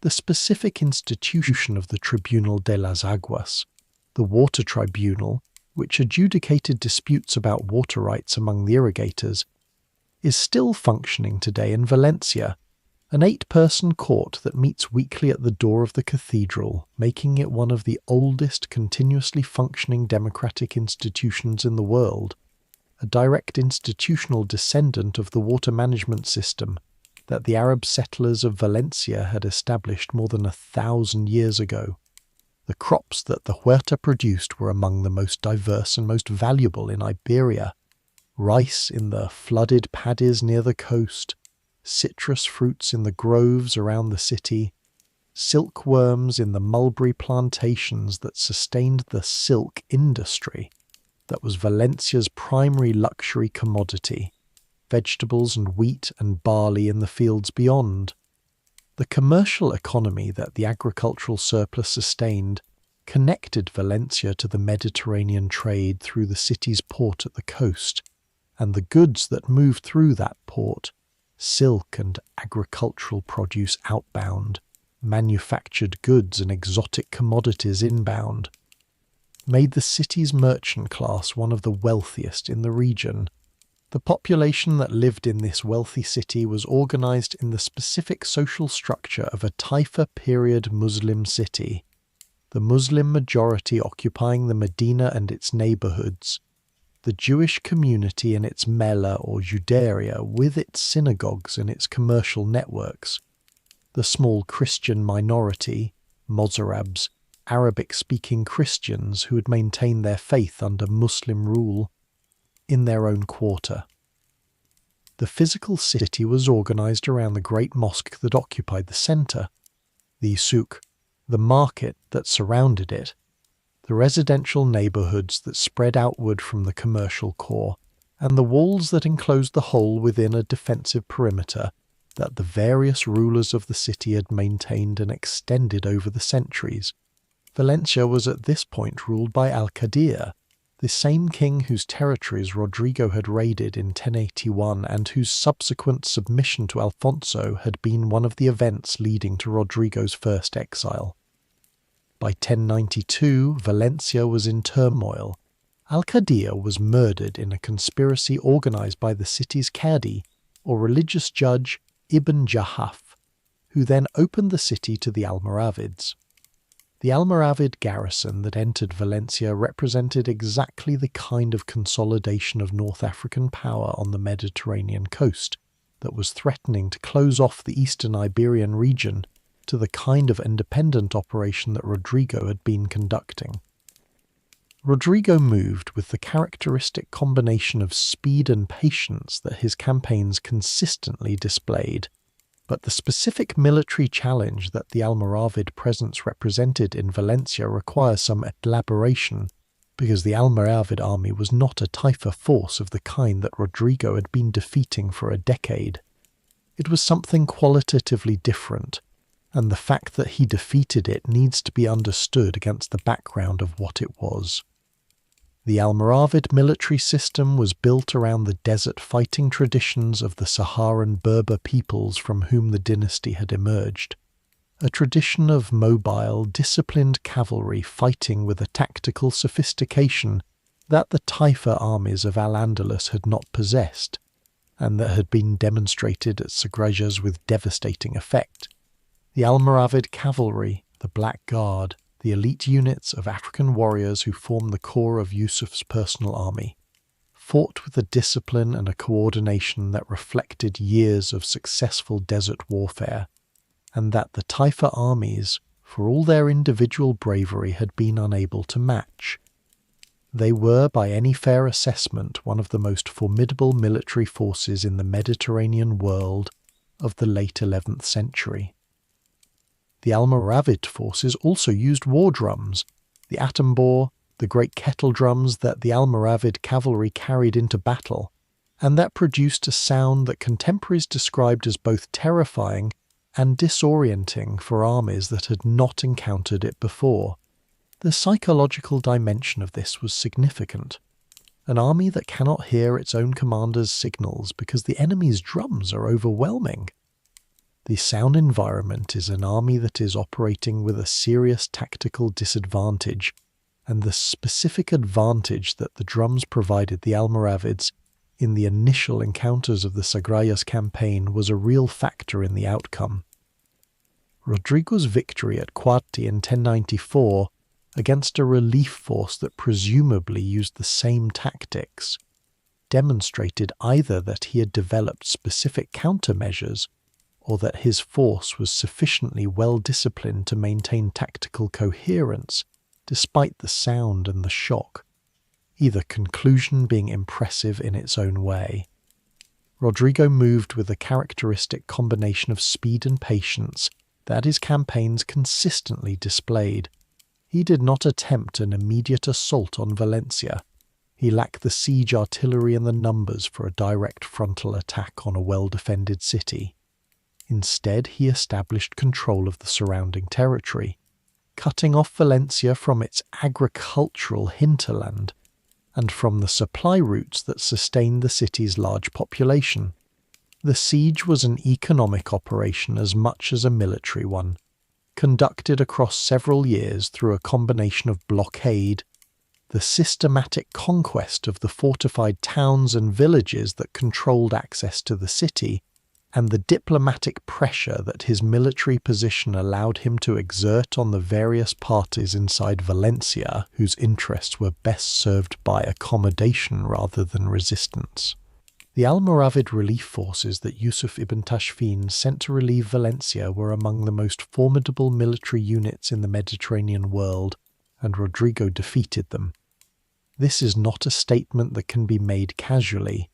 The specific institution of the Tribunal de las Aguas, the water tribunal, which adjudicated disputes about water rights among the irrigators, is still functioning today in Valencia, an 8-person court that meets weekly at the door of the cathedral, making it one of the oldest continuously functioning democratic institutions in the world, a direct institutional descendant of the water management system that the Arab settlers of Valencia had established more than 1,000 years ago. The crops that the huerta produced were among the most diverse and most valuable in Iberia. Rice in the flooded paddies near the coast, citrus fruits in the groves around the city, silkworms in the mulberry plantations that sustained the silk industry that was Valencia's primary luxury commodity, vegetables and wheat and barley in the fields beyond. The commercial economy that the agricultural surplus sustained connected Valencia to the Mediterranean trade through the city's port at the coast, and the goods that moved through that port, silk and agricultural produce outbound, manufactured goods and exotic commodities inbound, made the city's merchant class one of the wealthiest in the region. The population that lived in this wealthy city was organized in the specific social structure of a taifa period Muslim city, the Muslim majority occupying the Medina and its neighborhoods, the Jewish community in its Mela or Juderia with its synagogues and its commercial networks, the small Christian minority, Mozarabs, Arabic-speaking Christians who had maintained their faith under Muslim rule, in their own quarter. The physical city was organized around the great mosque that occupied the center, the souk, the market that surrounded it, the residential neighborhoods that spread outward from the commercial core, and the walls that enclosed the whole within a defensive perimeter that the various rulers of the city had maintained and extended over the centuries. Valencia was at this point ruled by Al-Qadir, the same king whose territories Rodrigo had raided in 1081 and whose subsequent submission to Alfonso had been one of the events leading to Rodrigo's first exile. By 1092, Valencia was in turmoil. Al-Qadir was murdered in a conspiracy organized by the city's Qadi, or religious judge, Ibn Jahaf, who then opened the city to the Almoravids. The Almoravid garrison that entered Valencia represented exactly the kind of consolidation of North African power on the Mediterranean coast that was threatening to close off the eastern Iberian region to the kind of independent operation that Rodrigo had been conducting. Rodrigo moved with the characteristic combination of speed and patience that his campaigns consistently displayed, but the specific military challenge that the Almoravid presence represented in Valencia requires some elaboration, because the Almoravid army was not a taifa force of the kind that Rodrigo had been defeating for a decade. It was something qualitatively different, and the fact that he defeated it needs to be understood against the background of what it was. The Almoravid military system was built around the desert fighting traditions of the Saharan Berber peoples from whom the dynasty had emerged, a tradition of mobile, disciplined cavalry fighting with a tactical sophistication that the taifa armies of Al-Andalus had not possessed, and that had been demonstrated at Zaragoza with devastating effect. The Almoravid cavalry, the Black Guard, the elite units of African warriors who formed the core of Yusuf's personal army, fought with a discipline and a coordination that reflected years of successful desert warfare, and that the taifa armies, for all their individual bravery, had been unable to match. They were, by any fair assessment, one of the most formidable military forces in the Mediterranean world of the late 11th century. The Almoravid forces also used war drums, the atambor, the great kettle drums that the Almoravid cavalry carried into battle, and that produced a sound that contemporaries described as both terrifying and disorienting for armies that had not encountered it before. The psychological dimension of this was significant. An army that cannot hear its own commander's signals because the enemy's drums are overwhelming. The sound environment is an army that is operating with a serious tactical disadvantage, and the specific advantage that the drums provided the Almoravids in the initial encounters of the Sagrayas campaign was a real factor in the outcome. Rodrigo's victory at Cuarte in 1094 against a relief force that presumably used the same tactics demonstrated either that he had developed specific countermeasures or that his force was sufficiently well disciplined to maintain tactical coherence despite the sound and the shock, either conclusion being impressive in its own way. Rodrigo moved with a characteristic combination of speed and patience that his campaigns consistently displayed. He did not attempt an immediate assault on Valencia. He lacked the siege artillery and the numbers for a direct frontal attack on a well-defended city. Instead, he established control of the surrounding territory, cutting off Valencia from its agricultural hinterland and from the supply routes that sustained the city's large population. The siege was an economic operation as much as a military one, conducted across several years through a combination of blockade, the systematic conquest of the fortified towns and villages that controlled access to the city, and the diplomatic pressure that his military position allowed him to exert on the various parties inside Valencia whose interests were best served by accommodation rather than resistance. The Almoravid relief forces that Yusuf ibn Tashfin sent to relieve Valencia were among the most formidable military units in the Mediterranean world, and Rodrigo defeated them. This is not a statement that can be made casually.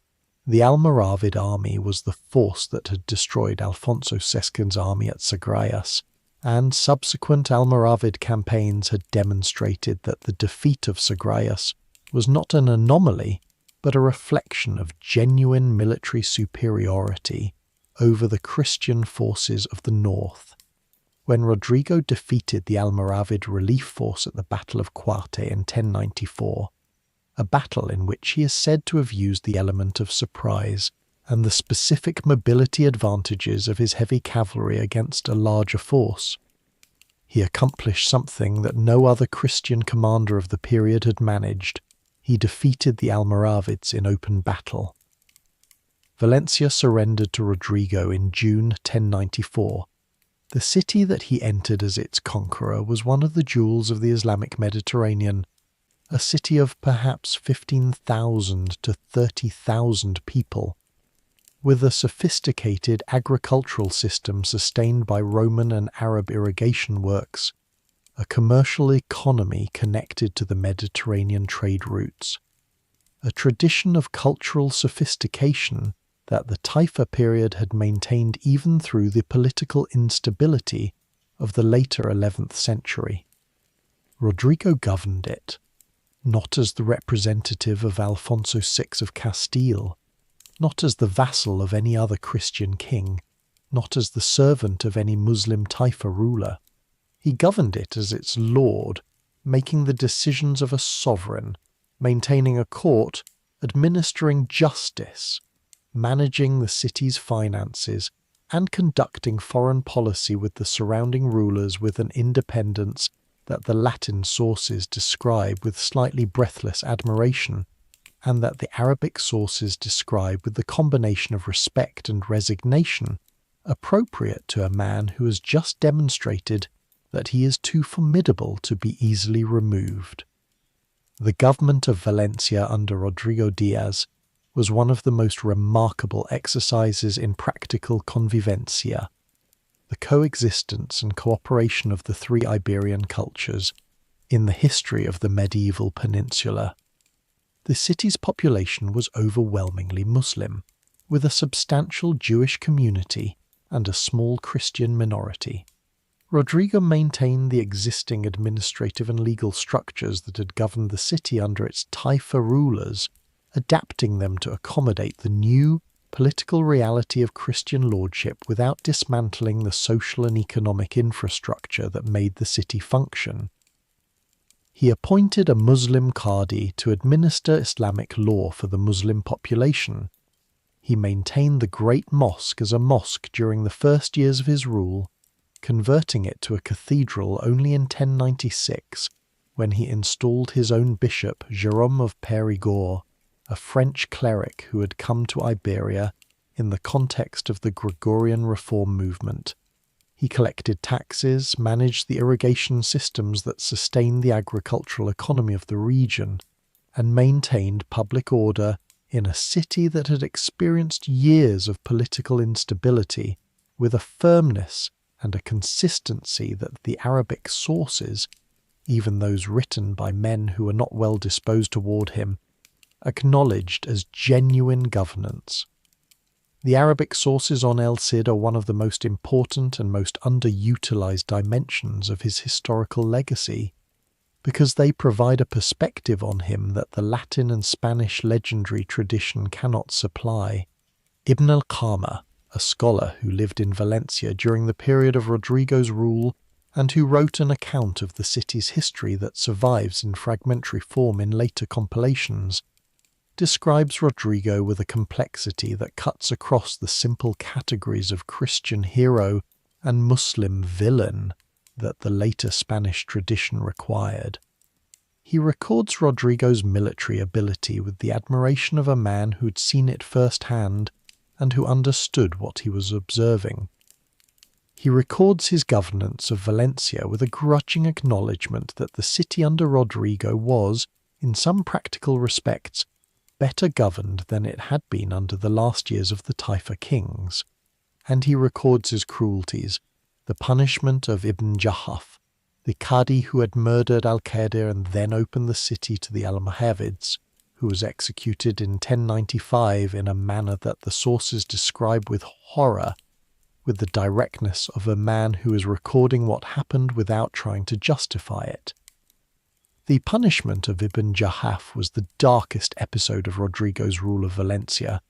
The Almoravid army was the force that had destroyed Alfonso VI's army at Sagrayas, and subsequent Almoravid campaigns had demonstrated that the defeat of Sagrayas was not an anomaly, but a reflection of genuine military superiority over the Christian forces of the north. When Rodrigo defeated the Almoravid relief force at the Battle of Cuarte in 1094, a battle in which he is said to have used the element of surprise and the specific mobility advantages of his heavy cavalry against a larger force, he accomplished something that no other Christian commander of the period had managed. He defeated the Almoravids in open battle. Valencia surrendered to Rodrigo in June 1094. The city that he entered as its conqueror was one of the jewels of the Islamic Mediterranean, a city of perhaps 15,000 to 30,000 people, with a sophisticated agricultural system sustained by Roman and Arab irrigation works, a commercial economy connected to the Mediterranean trade routes, a tradition of cultural sophistication that the taifa period had maintained even through the political instability of the later 11th century. Rodrigo governed it, not as the representative of Alfonso VI of Castile, not as the vassal of any other Christian king, not as the servant of any Muslim taifa ruler. He governed it as its lord, making the decisions of a sovereign, maintaining a court, administering justice, managing the city's finances, and conducting foreign policy with the surrounding rulers with an independence that the Latin sources describe with slightly breathless admiration, and that the Arabic sources describe with the combination of respect and resignation appropriate to a man who has just demonstrated that he is too formidable to be easily removed. The government of Valencia under Rodrigo Díaz was one of the most remarkable exercises in practical convivencia, the coexistence and cooperation of the three Iberian cultures in the history of the medieval peninsula. The city's population was overwhelmingly Muslim, with a substantial Jewish community and a small Christian minority. Rodrigo maintained the existing administrative and legal structures that had governed the city under its taifa rulers, adapting them to accommodate the new political reality of Christian lordship without dismantling the social and economic infrastructure that made the city function. He appointed a Muslim Qadi to administer Islamic law for the Muslim population. He maintained the Great Mosque as a mosque during the first years of his rule, converting it to a cathedral only in 1096, when he installed his own bishop, Jérôme of Périgord, a French cleric who had come to Iberia in the context of the Gregorian reform movement. He collected taxes, managed the irrigation systems that sustained the agricultural economy of the region, and maintained public order in a city that had experienced years of political instability with a firmness and a consistency that the Arabic sources, even those written by men who were not well disposed toward him, acknowledged as genuine governance. The Arabic sources on El Cid are one of the most important and most underutilized dimensions of his historical legacy, because they provide a perspective on him that the Latin and Spanish legendary tradition cannot supply. Ibn al-Qama, a scholar who lived in Valencia during the period of Rodrigo's rule and who wrote an account of the city's history that survives in fragmentary form in later compilations, describes Rodrigo with a complexity that cuts across the simple categories of Christian hero and Muslim villain that the later Spanish tradition required. He records Rodrigo's military ability with the admiration of a man who'd seen it firsthand and who understood what he was observing. He records his governance of Valencia with a grudging acknowledgement that the city under Rodrigo was, in some practical respects, better governed than it had been under the last years of the Taifa kings, and he records his cruelties, the punishment of Ibn Jahaf, the Qadi who had murdered al-Qadir and then opened the city to the Almoravids, who was executed in 1095 in a manner that the sources describe with horror, with the directness of a man who is recording what happened without trying to justify it. The punishment of Ibn Jahaf was the darkest episode of Rodrigo's rule of Valencia,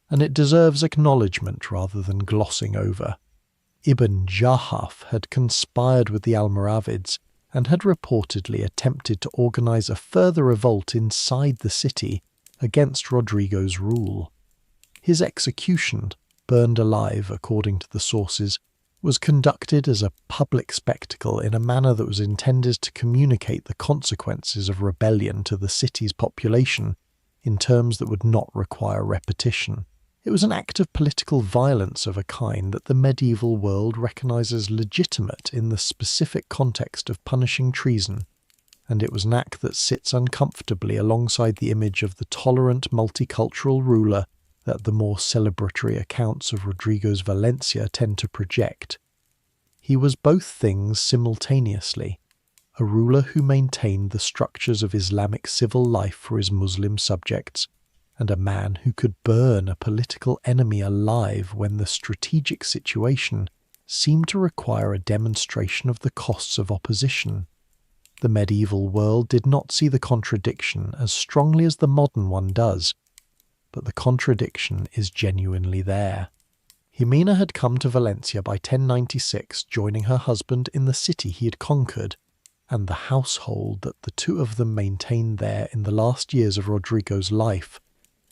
and it deserves acknowledgement rather than glossing over. Ibn Jahaf had conspired with the Almoravids and had reportedly attempted to organize a further revolt inside the city against Rodrigo's rule. His execution, burned alive according to the sources, was conducted as a public spectacle in a manner that was intended to communicate the consequences of rebellion to the city's population in terms that would not require repetition. It was an act of political violence of a kind that the medieval world recognizes legitimate in the specific context of punishing treason, and it was an act that sits uncomfortably alongside the image of the tolerant multicultural ruler that the more celebratory accounts of Rodrigo's Valencia tend to project. He was both things simultaneously, a ruler who maintained the structures of Islamic civil life for his Muslim subjects, and a man who could burn a political enemy alive when the strategic situation seemed to require a demonstration of the costs of opposition. The medieval world did not see the contradiction as strongly as the modern one does, but the contradiction is genuinely there. Jimena had come to Valencia by 1096, joining her husband in the city he had conquered, and the household that the two of them maintained there in the last years of Rodrigo's life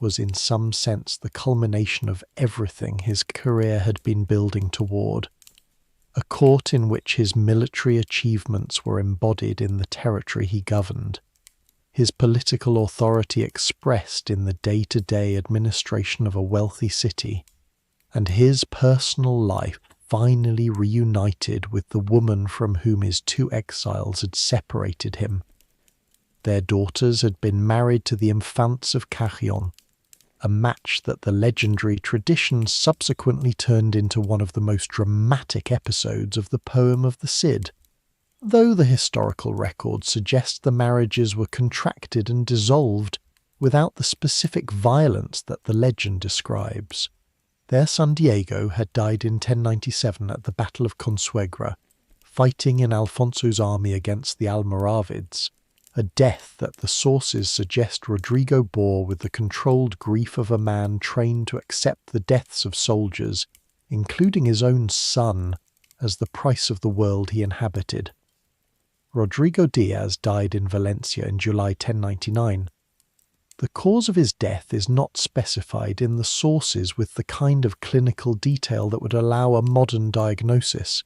was in some sense the culmination of everything his career had been building toward. A court in which his military achievements were embodied in the territory he governed, his political authority expressed in the day-to-day administration of a wealthy city, and his personal life finally reunited with the woman from whom his two exiles had separated him. Their daughters had been married to the infants of Castilian, a match that the legendary tradition subsequently turned into one of the most dramatic episodes of the poem of the Cid. Though the historical record suggests the marriages were contracted and dissolved without the specific violence that the legend describes. Their son Diego had died in 1097 at the Battle of Consuegra, fighting in Alfonso's army against the Almoravids, a death that the sources suggest Rodrigo bore with the controlled grief of a man trained to accept the deaths of soldiers, including his own son, as the price of the world he inhabited. Rodrigo Díaz died in Valencia in July 1099. The cause of his death is not specified in the sources with the kind of clinical detail that would allow a modern diagnosis.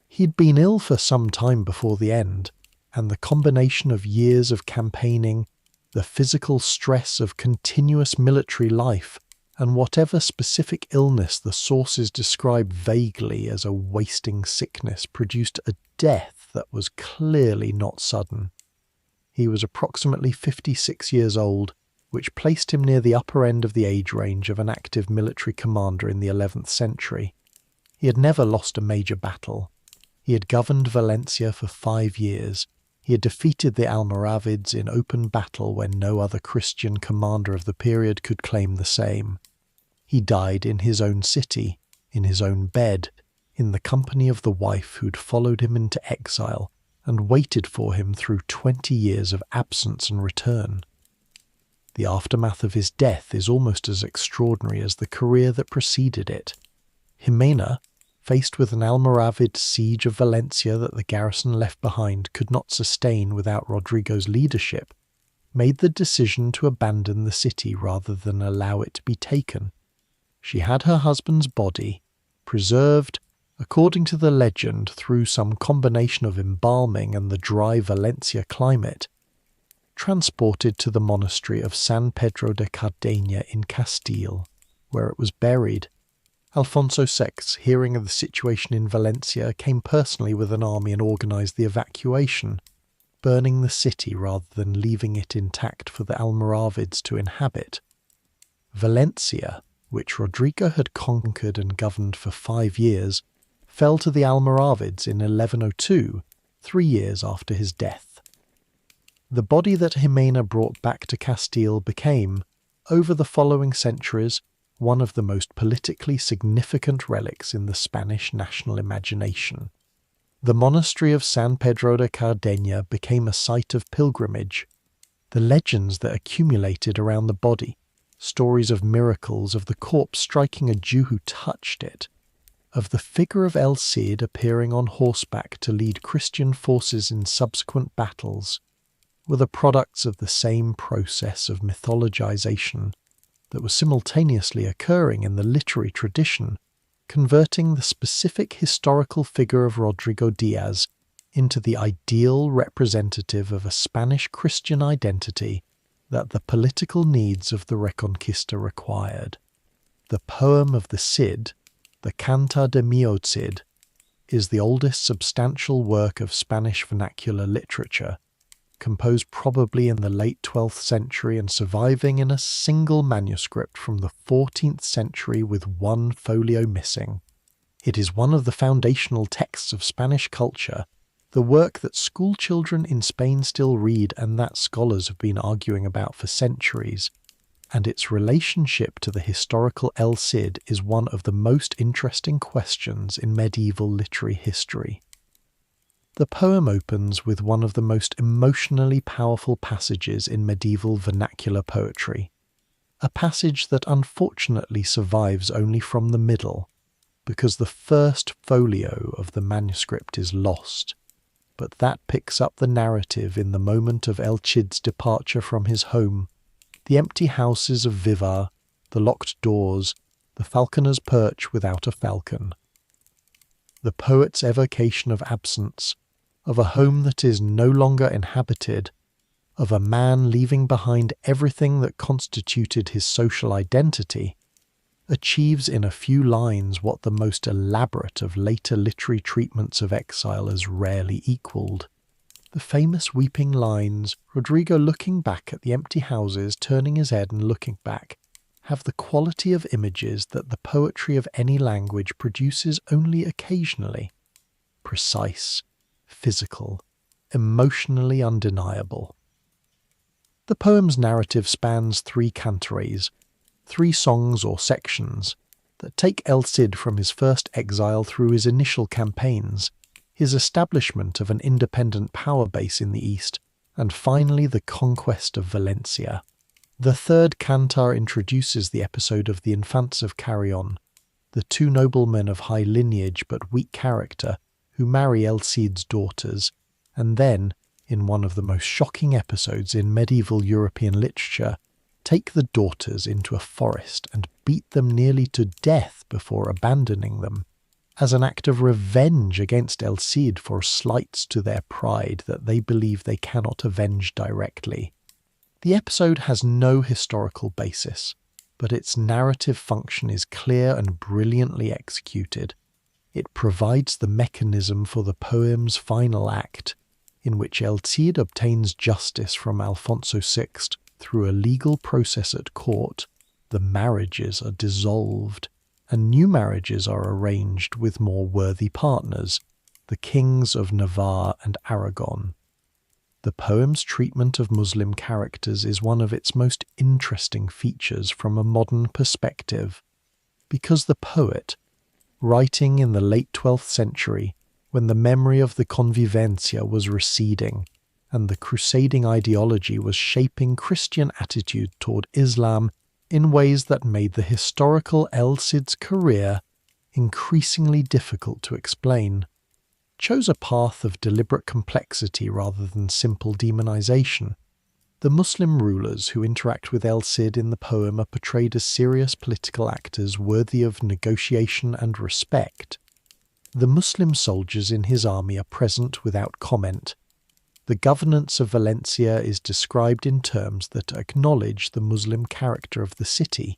He'd been ill for some time before the end, and the combination of years of campaigning, the physical stress of continuous military life, and whatever specific illness the sources describe vaguely as a wasting sickness produced a death that was clearly not sudden. He was approximately 56 years old, which placed him near the upper end of the age range of an active military commander in the 11th century. He had never lost a major battle. He had governed Valencia for 5 years. He had defeated the Almoravids in open battle when no other Christian commander of the period could claim the same. He died in his own city, in his own bed, in the company of the wife who'd followed him into exile and waited for him through 20 years of absence and return. The aftermath of his death is almost as extraordinary as the career that preceded it. Jimena, faced with an Almoravid siege of Valencia that the garrison left behind could not sustain without Rodrigo's leadership, made the decision to abandon the city rather than allow it to be taken. She had her husband's body, preserved, according to the legend, through some combination of embalming and the dry Valencia climate, transported to the monastery of San Pedro de Cardeña in Castile, where it was buried. Alfonso VI, hearing of the situation in Valencia, came personally with an army and organised the evacuation, burning the city rather than leaving it intact for the Almoravids to inhabit. Valencia, which Rodrigo had conquered and governed for 5 years, fell to the Almoravids in 1102, 3 years after his death. The body that Jimena brought back to Castile became, over the following centuries, one of the most politically significant relics in the Spanish national imagination. The monastery of San Pedro de Cardeña became a site of pilgrimage. The legends that accumulated around the body, stories of miracles, of the corpse striking a Jew who touched it, of the figure of El Cid appearing on horseback to lead Christian forces in subsequent battles, were the products of the same process of mythologization that was simultaneously occurring in the literary tradition, converting the specific historical figure of Rodrigo Díaz into the ideal representative of a Spanish Christian identity that the political needs of the Reconquista required. The poem of the Cid, the Canta de mi Cid, is the oldest substantial work of Spanish vernacular literature, composed probably in the late 12th century and surviving in a single manuscript from the 14th century with 1 folio missing. It is one of the foundational texts of Spanish culture, the work that schoolchildren in Spain still read and that scholars have been arguing about for centuries, and its relationship to the historical El Cid is one of the most interesting questions in medieval literary history. The poem opens with one of the most emotionally powerful passages in medieval vernacular poetry, a passage that unfortunately survives only from the middle, because the first folio of the manuscript is lost, but that picks up the narrative in the moment of El Cid's departure from his home, the empty houses of Vivar, the locked doors, the falconer's perch without a falcon. The poet's evocation of absence, of a home that is no longer inhabited, of a man leaving behind everything that constituted his social identity, achieves in a few lines what the most elaborate of later literary treatments of exile has rarely equalled: The famous weeping lines, Rodrigo looking back at the empty houses, turning his head and looking back, have the quality of images that the poetry of any language produces only occasionally. Precise, physical, emotionally undeniable. The poem's narrative spans 3 cantares, 3 songs or sections, that take El Cid from his first exile through his initial campaigns, his establishment of an independent power base in the east, and finally the conquest of Valencia. The 3rd cantar introduces the episode of the Infants of Carrion, the 2 noblemen of high lineage but weak character who marry El Cid's daughters, and then, in one of the most shocking episodes in medieval European literature, take the daughters into a forest and beat them nearly to death before abandoning them, as an act of revenge against El Cid for slights to their pride that they believe they cannot avenge directly. The episode has no historical basis, but its narrative function is clear and brilliantly executed. It provides the mechanism for the poem's final act, in which El Cid obtains justice from Alfonso VI through a legal process at court. The marriages are dissolved, and new marriages are arranged with more worthy partners, the kings of Navarre and Aragon. The poem's treatment of Muslim characters is one of its most interesting features from a modern perspective, because the poet, writing in the late 12th century, when the memory of the convivencia was receding, and the crusading ideology was shaping Christian attitude toward Islam in ways that made the historical El Cid's career increasingly difficult to explain, chose a path of deliberate complexity rather than simple demonization. The Muslim rulers who interact with El Cid in the poem are portrayed as serious political actors worthy of negotiation and respect. The Muslim soldiers in his army are present without comment. The governance of Valencia is described in terms that acknowledge the Muslim character of the city.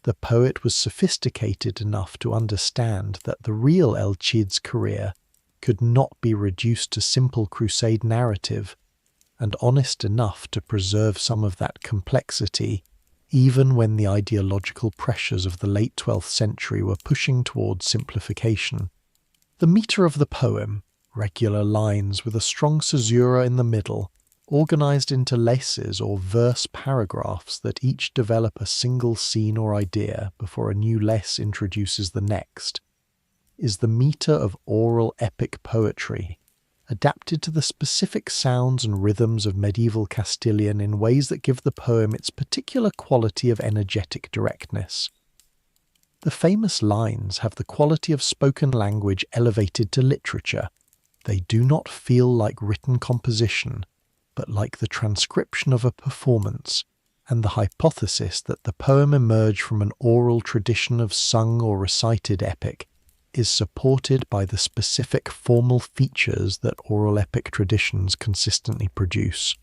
The poet was sophisticated enough to understand that the real El Cid's career could not be reduced to simple crusade narrative, and honest enough to preserve some of that complexity, even when the ideological pressures of the late 12th century were pushing towards simplification. The metre of the poem, regular lines with a strong caesura in the middle, organized into laces or verse paragraphs that each develop a single scene or idea before a new lace introduces the next, is the metre of oral epic poetry, adapted to the specific sounds and rhythms of medieval Castilian in ways that give the poem its particular quality of energetic directness. The famous lines have the quality of spoken language elevated to literature. They do not feel like written composition, but like the transcription of a performance, and the hypothesis that the poem emerged from an oral tradition of sung or recited epic is supported by the specific formal features that oral epic traditions consistently produce.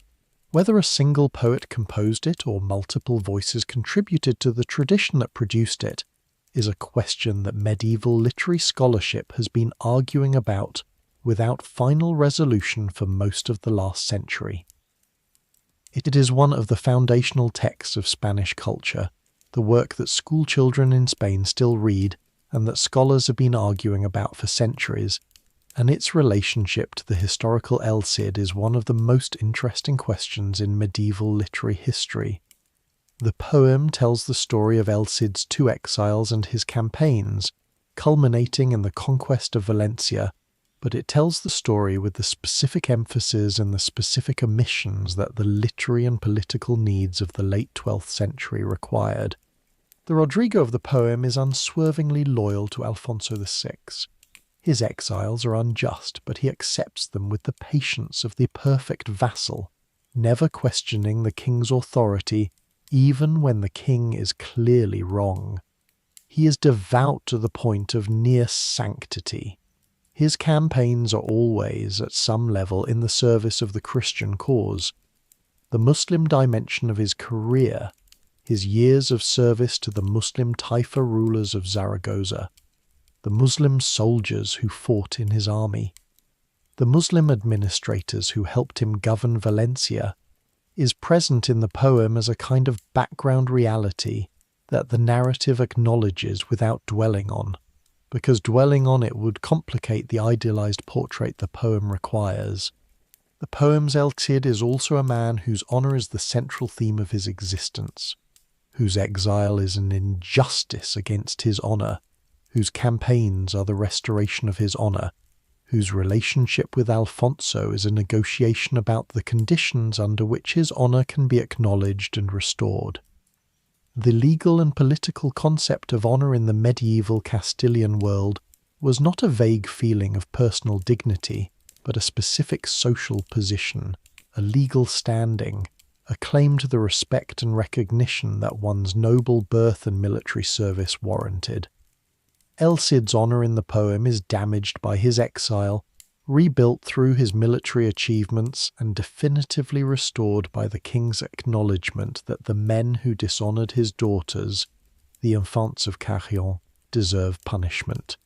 Whether a single poet composed it or multiple voices contributed to the tradition that produced it is a question that medieval literary scholarship has been arguing about without final resolution for most of the last century. It is one of the foundational texts of Spanish culture, the work that school children in Spain still read and that scholars have been arguing about for centuries, and its relationship to the historical El Cid is one of the most interesting questions in medieval literary history. The poem tells the story of El Cid's 2 exiles and his campaigns, culminating in the conquest of Valencia, but it tells the story with the specific emphasis and the specific omissions that the literary and political needs of the late 12th century required. The Rodrigo of the poem is unswervingly loyal to Alfonso VI. His exiles are unjust, but he accepts them with the patience of the perfect vassal, never questioning the king's authority, even when the king is clearly wrong. He is devout to the point of near sanctity. His campaigns are always, at some level, in the service of the Christian cause. The Muslim dimension of his career, his years of service to the Muslim taifa rulers of Zaragoza, the Muslim soldiers who fought in his army, the Muslim administrators who helped him govern Valencia, is present in the poem as a kind of background reality that the narrative acknowledges without dwelling on, because dwelling on it would complicate the idealized portrait the poem requires. The poem's El Cid is also a man whose honor is the central theme of his existence, whose exile is an injustice against his honor, whose campaigns are the restoration of his honor, whose relationship with Alfonso is a negotiation about the conditions under which his honor can be acknowledged and restored. The legal and political concept of honor in the medieval Castilian world was not a vague feeling of personal dignity, but a specific social position, a legal standing, a claim to the respect and recognition that one's noble birth and military service warranted. El Cid's honor in the poem is damaged by his exile, rebuilt through his military achievements, and definitively restored by the king's acknowledgement that the men who dishonored his daughters, the infants of Carrion, deserve punishment.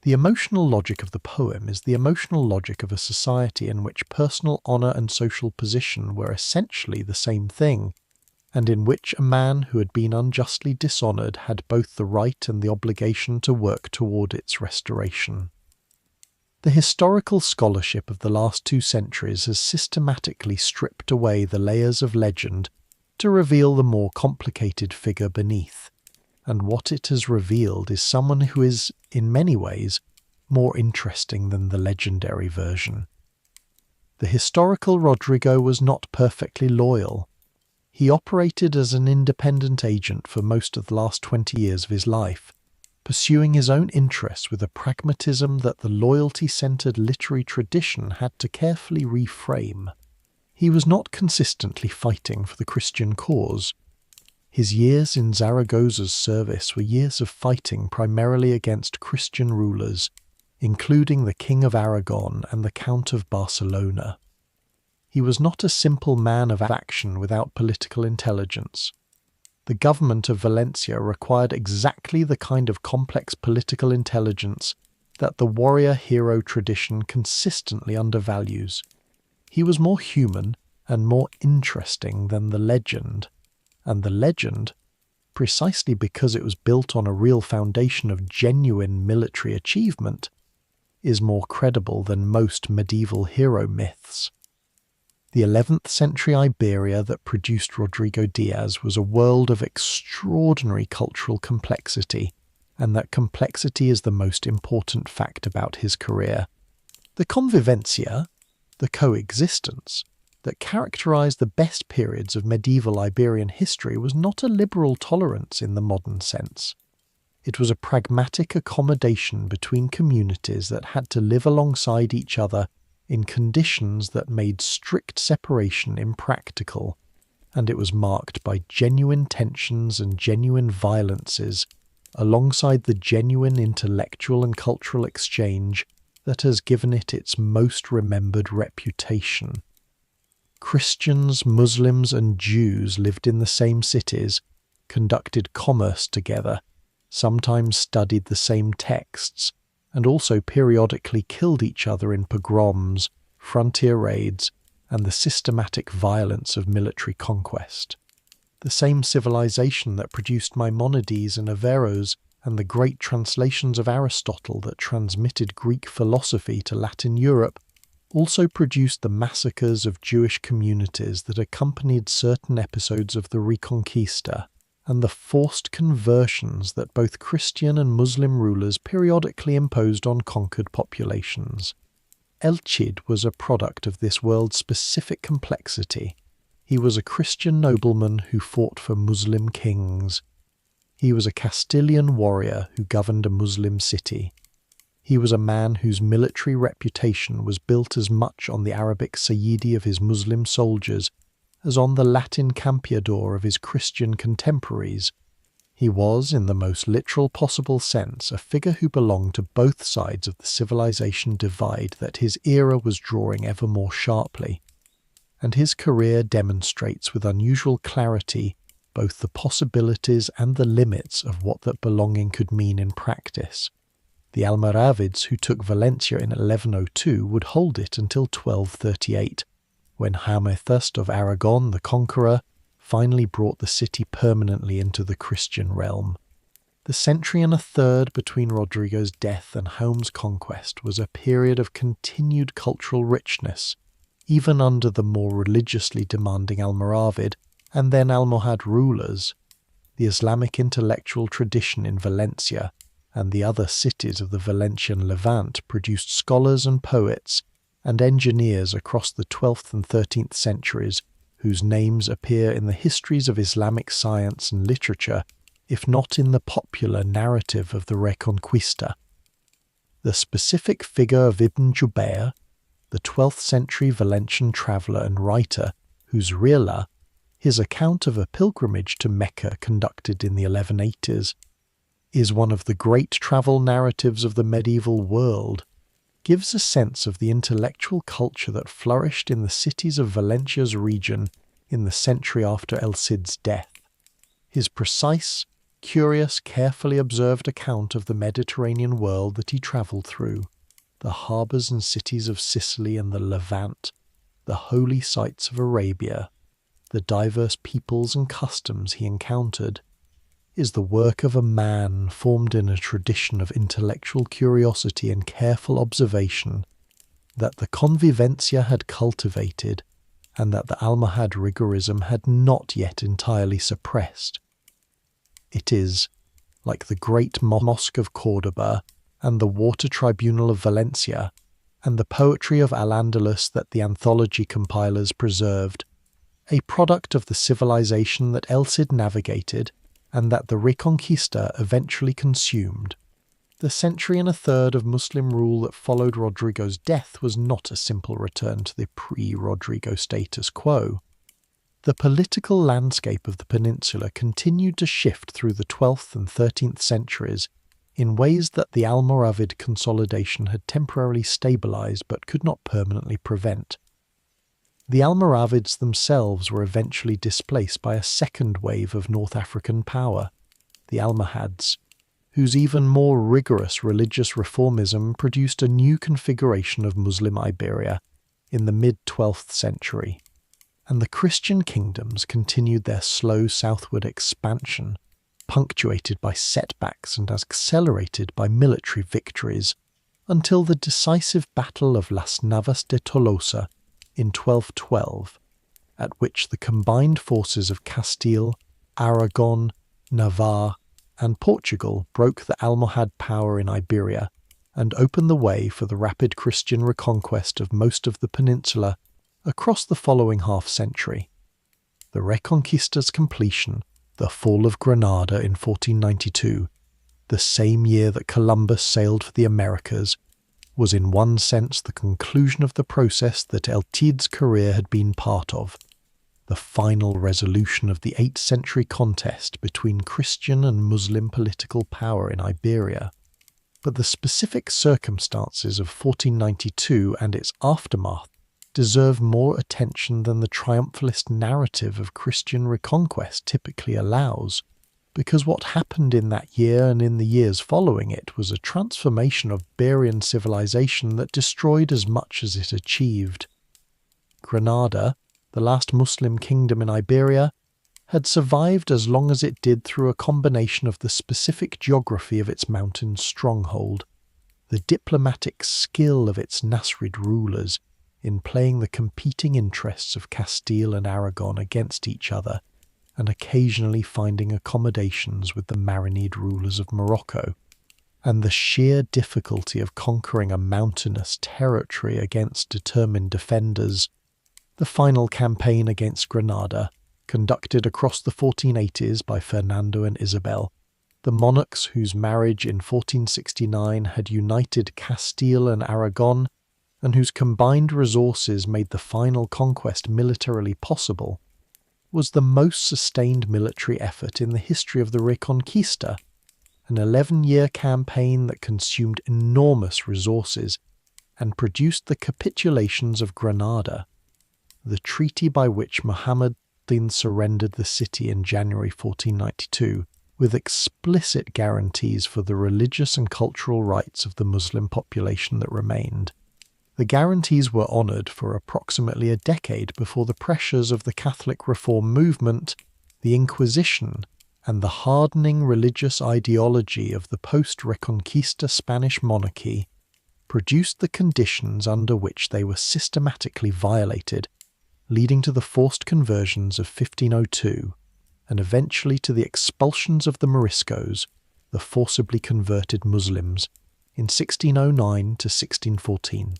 The emotional logic of the poem is the emotional logic of a society in which personal honor and social position were essentially the same thing, and in which a man who had been unjustly dishonored had both the right and the obligation to work toward its restoration. The historical scholarship of the last 2 centuries has systematically stripped away the layers of legend to reveal the more complicated figure beneath, and what it has revealed is someone who is, in many ways, more interesting than the legendary version. The historical Rodrigo was not perfectly loyal. He operated as an independent agent for most of the last 20 years of his life, pursuing his own interests with a pragmatism that the loyalty-centered literary tradition had to carefully reframe. He was not consistently fighting for the Christian cause. His years in Zaragoza's service were years of fighting primarily against Christian rulers, including the King of Aragon and the Count of Barcelona. He was not a simple man of action without political intelligence. The government of Valencia required exactly the kind of complex political intelligence that the warrior-hero tradition consistently undervalues. He was more human and more interesting than the legend, and the legend, precisely because it was built on a real foundation of genuine military achievement, is more credible than most medieval hero myths. The 11th century Iberia that produced Rodrigo Díaz was a world of extraordinary cultural complexity, and that complexity is the most important fact about his career. The convivencia, the coexistence, that characterized the best periods of medieval Iberian history was not a liberal tolerance in the modern sense. It was a pragmatic accommodation between communities that had to live alongside each other in conditions that made strict separation impractical, and it was marked by genuine tensions and genuine violences, alongside the genuine intellectual and cultural exchange that has given it its most remembered reputation. Christians, Muslims, and Jews lived in the same cities, conducted commerce together, sometimes studied the same texts, and also periodically killed each other in pogroms, frontier raids, and the systematic violence of military conquest. The same civilization that produced Maimonides and Averroes and the great translations of Aristotle that transmitted Greek philosophy to Latin Europe also produced the massacres of Jewish communities that accompanied certain episodes of the Reconquista, and the forced conversions that both Christian and Muslim rulers periodically imposed on conquered populations. El Cid was a product of this world's specific complexity. He was a Christian nobleman who fought for Muslim kings. He was a Castilian warrior who governed a Muslim city. He was a man whose military reputation was built as much on the Arabic Sayyidi of his Muslim soldiers as on the Latin Campeador of his Christian contemporaries. He was, in the most literal possible sense, a figure who belonged to both sides of the civilization divide that his era was drawing ever more sharply, and his career demonstrates with unusual clarity both the possibilities and the limits of what that belonging could mean in practice. The Almoravids, who took Valencia in 1102, would hold it until 1238, when Jaime I of Aragon, the conqueror, finally brought the city permanently into the Christian realm. The century and a third between Rodrigo's death and Jaume's conquest was a period of continued cultural richness, even under the more religiously demanding Almoravid and then Almohad rulers. The Islamic intellectual tradition in Valencia and the other cities of the Valencian Levant produced scholars and poets and engineers across the 12th and 13th centuries whose names appear in the histories of Islamic science and literature, if not in the popular narrative of the Reconquista. The specific figure of Ibn Jubayr, the 12th century Valencian traveller and writer, whose Rila, his account of a pilgrimage to Mecca conducted in the 1180s, is one of the great travel narratives of the medieval world, gives a sense of the intellectual culture that flourished in the cities of Valencia's region in the century after El Cid's death. His precise, curious, carefully observed account of the Mediterranean world that he travelled through, the harbours and cities of Sicily and the Levant, the holy sites of Arabia, the diverse peoples and customs he encountered, is the work of a man formed in a tradition of intellectual curiosity and careful observation that the convivencia had cultivated and that the Almohad rigorism had not yet entirely suppressed. It is, like the great Mosque of Córdoba and the Water Tribunal of Valencia, and the poetry of Al-Andalus that the anthology compilers preserved, a product of the civilization that El Cid navigated and that the Reconquista eventually consumed. The century and a third of Muslim rule that followed Rodrigo's death was not a simple return to the pre-Rodrigo status quo. The political landscape of the peninsula continued to shift through the 12th and 13th centuries in ways that the Almoravid consolidation had temporarily stabilized but could not permanently prevent. The Almoravids themselves were eventually displaced by a second wave of North African power, the Almohads, whose even more rigorous religious reformism produced a new configuration of Muslim Iberia in the mid-12th century, and the Christian kingdoms continued their slow southward expansion, punctuated by setbacks and accelerated by military victories, until the decisive Battle of Las Navas de Tolosa in 1212, at which the combined forces of Castile, Aragon, Navarre, and Portugal broke the Almohad power in Iberia and opened the way for the rapid Christian reconquest of most of the peninsula across the following half-century. The Reconquista's completion, the fall of Granada in 1492, the same year that Columbus sailed for the Americas, was in one sense the conclusion of the process that El Cid's career had been part of, the final resolution of the 8th century contest between Christian and Muslim political power in Iberia. But the specific circumstances of 1492 and its aftermath deserve more attention than the triumphalist narrative of Christian reconquest typically allows, because what happened in that year and in the years following it was a transformation of Iberian civilization that destroyed as much as it achieved. Granada, the last Muslim kingdom in Iberia, had survived as long as it did through a combination of the specific geography of its mountain stronghold, the diplomatic skill of its Nasrid rulers in playing the competing interests of Castile and Aragon against each other, and occasionally finding accommodations with the Marinid rulers of Morocco, and the sheer difficulty of conquering a mountainous territory against determined defenders. The final campaign against Granada, conducted across the 1480s by Fernando and Isabel, the monarchs whose marriage in 1469 had united Castile and Aragon, and whose combined resources made the final conquest militarily possible, was the most sustained military effort in the history of the Reconquista, an 11-year campaign that consumed enormous resources and produced the capitulations of Granada, the treaty by which Muhammad then surrendered the city in January 1492, with explicit guarantees for the religious and cultural rights of the Muslim population that remained. The guarantees were honoured for approximately a decade before the pressures of the Catholic reform movement, the Inquisition, and the hardening religious ideology of the post-Reconquista Spanish monarchy produced the conditions under which they were systematically violated, leading to the forced conversions of 1502 and eventually to the expulsions of the Moriscos, the forcibly converted Muslims, in 1609 to 1614.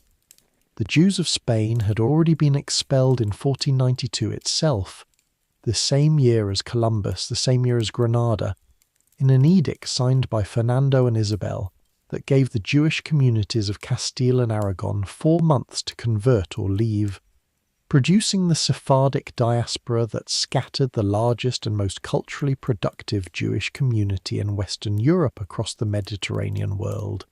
The Jews of Spain had already been expelled in 1492 itself, the same year as Columbus, the same year as Granada, in an edict signed by Fernando and Isabel that gave the Jewish communities of Castile and Aragon 4 months to convert or leave, producing the Sephardic diaspora that scattered the largest and most culturally productive Jewish community in Western Europe across the Mediterranean world.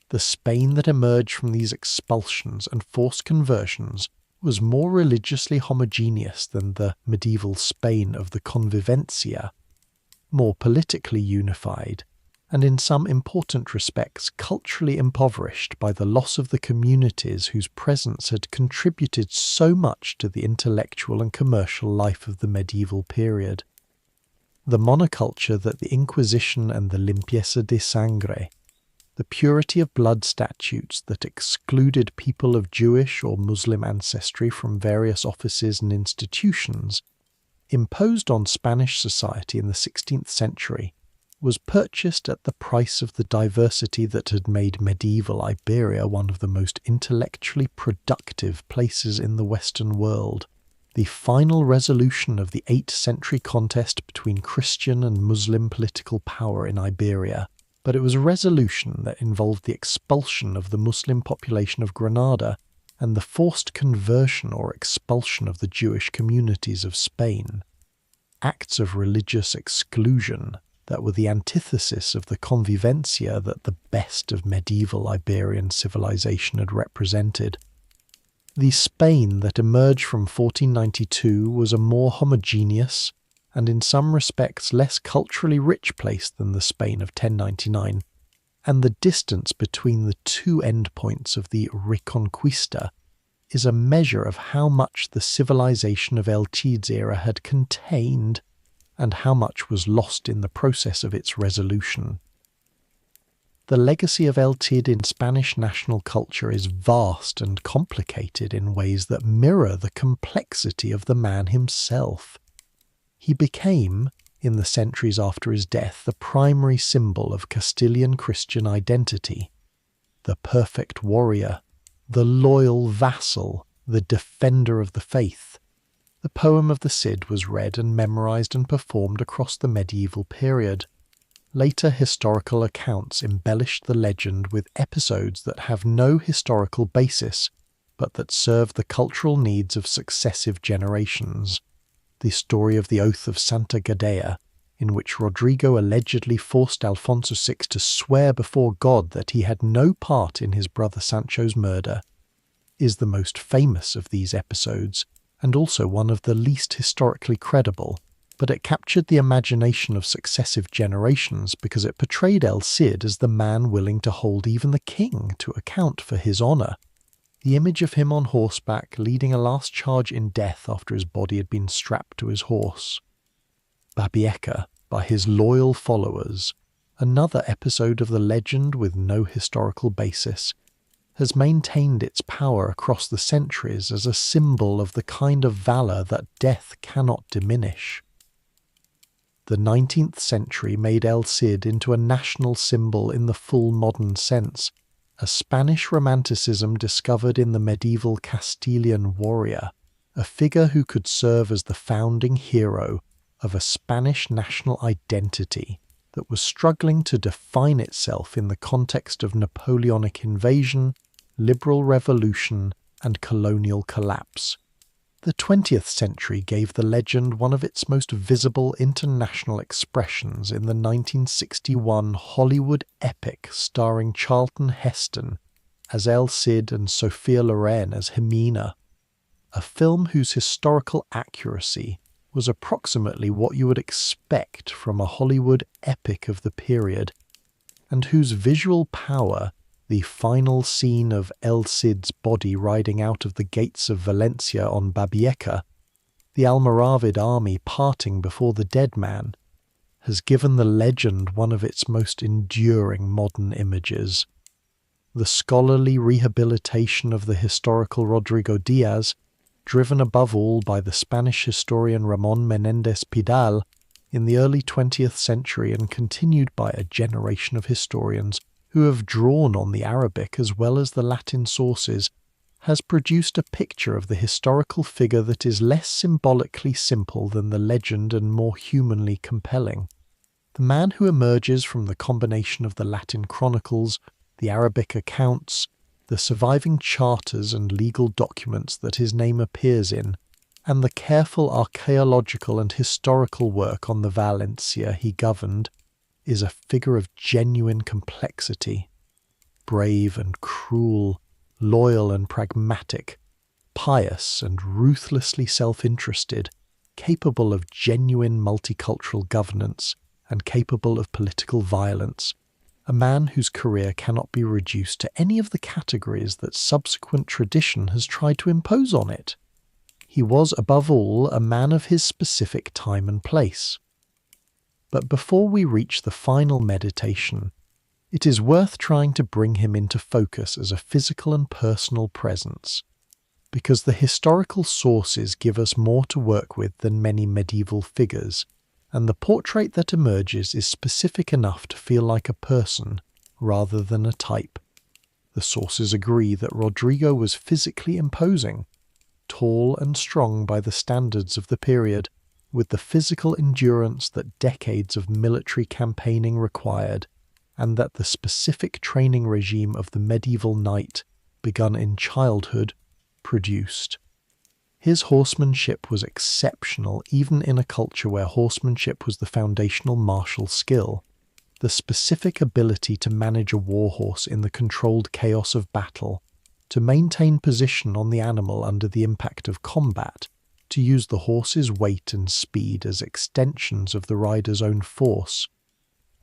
The Spain that emerged from these expulsions and forced conversions was more religiously homogeneous than the medieval Spain of the convivencia, more politically unified, and in some important respects culturally impoverished by the loss of the communities whose presence had contributed so much to the intellectual and commercial life of the medieval period. The monoculture that the Inquisition and the limpieza de sangre, the purity of blood statutes that excluded people of Jewish or Muslim ancestry from various offices and institutions, imposed on Spanish society in the 16th century, was purchased at the price of the diversity that had made medieval Iberia one of the most intellectually productive places in the Western world. The final resolution of the 8th-century contest between Christian and Muslim political power in Iberia, but it was a resolution that involved the expulsion of the Muslim population of Granada and the forced conversion or expulsion of the Jewish communities of Spain. Acts of religious exclusion that were the antithesis of the convivencia that the best of medieval Iberian civilization had represented. The Spain that emerged from 1492 was a more homogeneous and in some respects less culturally rich place than the Spain of 1099, and the distance between the two endpoints of the Reconquista is a measure of how much the civilization of El Cid's era had contained and how much was lost in the process of its resolution. The legacy of El Cid in Spanish national culture is vast and complicated in ways that mirror the complexity of the man himself. He became, in the centuries after his death, the primary symbol of Castilian Christian identity, the perfect warrior, the loyal vassal, the defender of the faith. The poem of the Cid was read and memorized and performed across the medieval period. Later historical accounts embellished the legend with episodes that have no historical basis, but that serve the cultural needs of successive generations. The story of the Oath of Santa Gadea, in which Rodrigo allegedly forced Alfonso VI to swear before God that he had no part in his brother Sancho's murder, is the most famous of these episodes, and also one of the least historically credible, but it captured the imagination of successive generations because it portrayed El Cid as the man willing to hold even the king to account for his honour. The image of him on horseback leading a last charge in death after his body had been strapped to his horse. Babieca, by his loyal followers, another episode of the legend with no historical basis, has maintained its power across the centuries as a symbol of the kind of valour that death cannot diminish. The 19th century made El Cid into a national symbol in the full modern sense, a Spanish romanticism discovered in the medieval Castilian warrior, a figure who could serve as the founding hero of a Spanish national identity that was struggling to define itself in the context of Napoleonic invasion, liberal revolution, and colonial collapse. The 20th century gave the legend one of its most visible international expressions in the 1961 Hollywood epic starring Charlton Heston as El Cid and Sophia Loren as Jimena, a film whose historical accuracy was approximately what you would expect from a Hollywood epic of the period, and whose visual power, the final scene of El Cid's body riding out of the gates of Valencia on Babieca, the Almoravid army parting before the dead man, has given the legend one of its most enduring modern images. The scholarly rehabilitation of the historical Rodrigo Díaz, driven above all by the Spanish historian Ramón Menéndez Pidal in the early 20th century, and continued by a generation of historians who have drawn on the Arabic as well as the Latin sources, has produced a picture of the historical figure that is less symbolically simple than the legend and more humanly compelling. The man who emerges from the combination of the Latin chronicles, the Arabic accounts, the surviving charters and legal documents that his name appears in, and the careful archaeological and historical work on the Valencia he governed, is a figure of genuine complexity. Brave and cruel, loyal and pragmatic, pious and ruthlessly self-interested, capable of genuine multicultural governance and capable of political violence, a man whose career cannot be reduced to any of the categories that subsequent tradition has tried to impose on it. He was, above all, a man of his specific time and place. But before we reach the final meditation, it is worth trying to bring him into focus as a physical and personal presence, because the historical sources give us more to work with than many medieval figures, and the portrait that emerges is specific enough to feel like a person rather than a type. The sources agree that Rodrigo was physically imposing, tall and strong by the standards of the period, with the physical endurance that decades of military campaigning required, and that the specific training regime of the medieval knight, begun in childhood, produced. His horsemanship was exceptional even in a culture where horsemanship was the foundational martial skill. The specific ability to manage a warhorse in the controlled chaos of battle, to maintain position on the animal under the impact of combat, to use the horse's weight and speed as extensions of the rider's own force,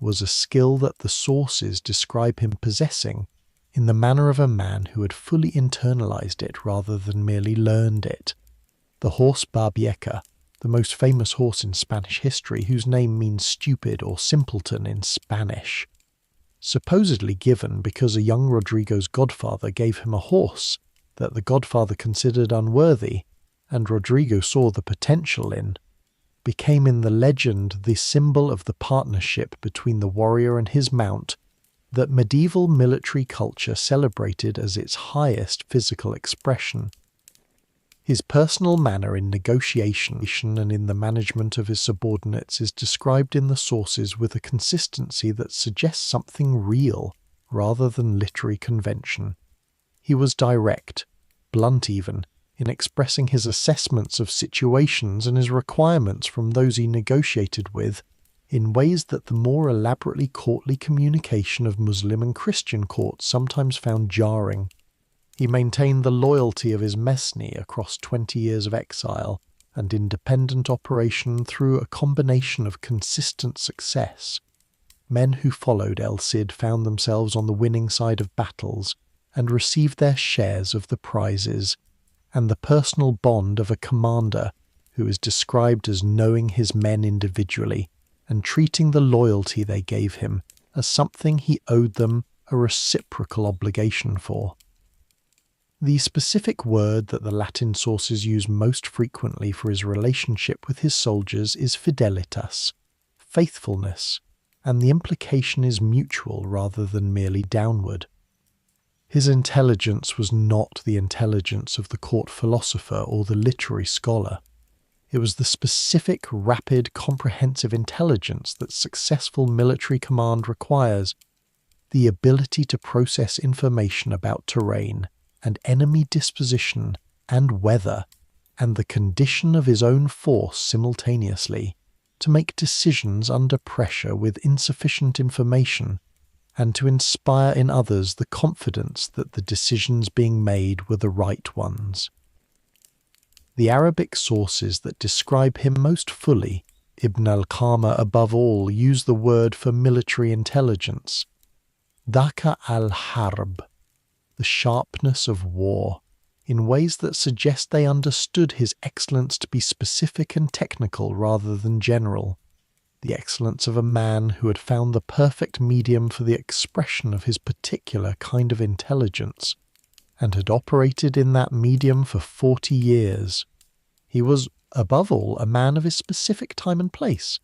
was a skill that the sources describe him possessing in the manner of a man who had fully internalized it rather than merely learned it. The horse Babieca, the most famous horse in Spanish history, whose name means stupid or simpleton in Spanish, supposedly given because a young Rodrigo's godfather gave him a horse that the godfather considered unworthy, and Rodrigo saw the potential in, became in the legend the symbol of the partnership between the warrior and his mount that medieval military culture celebrated as its highest physical expression. His personal manner in negotiation and in the management of his subordinates is described in the sources with a consistency that suggests something real rather than literary convention. He was direct, blunt even, in expressing his assessments of situations and his requirements from those he negotiated with in ways that the more elaborately courtly communication of Muslim and Christian courts sometimes found jarring. He maintained the loyalty of his mesni across 20 years of exile and independent operation through a combination of consistent success. Men who followed El Cid found themselves on the winning side of battles and received their shares of the prizes, and the personal bond of a commander who is described as knowing his men individually and treating the loyalty they gave him as something he owed them a reciprocal obligation for. The specific word that the Latin sources use most frequently for his relationship with his soldiers is fidelitas, faithfulness, and the implication is mutual rather than merely downward. His intelligence was not the intelligence of the court philosopher or the literary scholar. It was the specific, rapid, comprehensive intelligence that successful military command requires, the ability to process information about terrain and enemy disposition and weather and the condition of his own force simultaneously, to make decisions under pressure with insufficient information, and to inspire in others the confidence that the decisions being made were the right ones. The Arabic sources that describe him most fully, Ibn al-Qama above all, use the word for military intelligence, dhaka al-harb, the sharpness of war, in ways that suggest they understood his excellence to be specific and technical rather than general, the excellence of a man who had found the perfect medium for the expression of his particular kind of intelligence, and had operated in that medium for 40 years. He was, above all, a man of his specific time and place.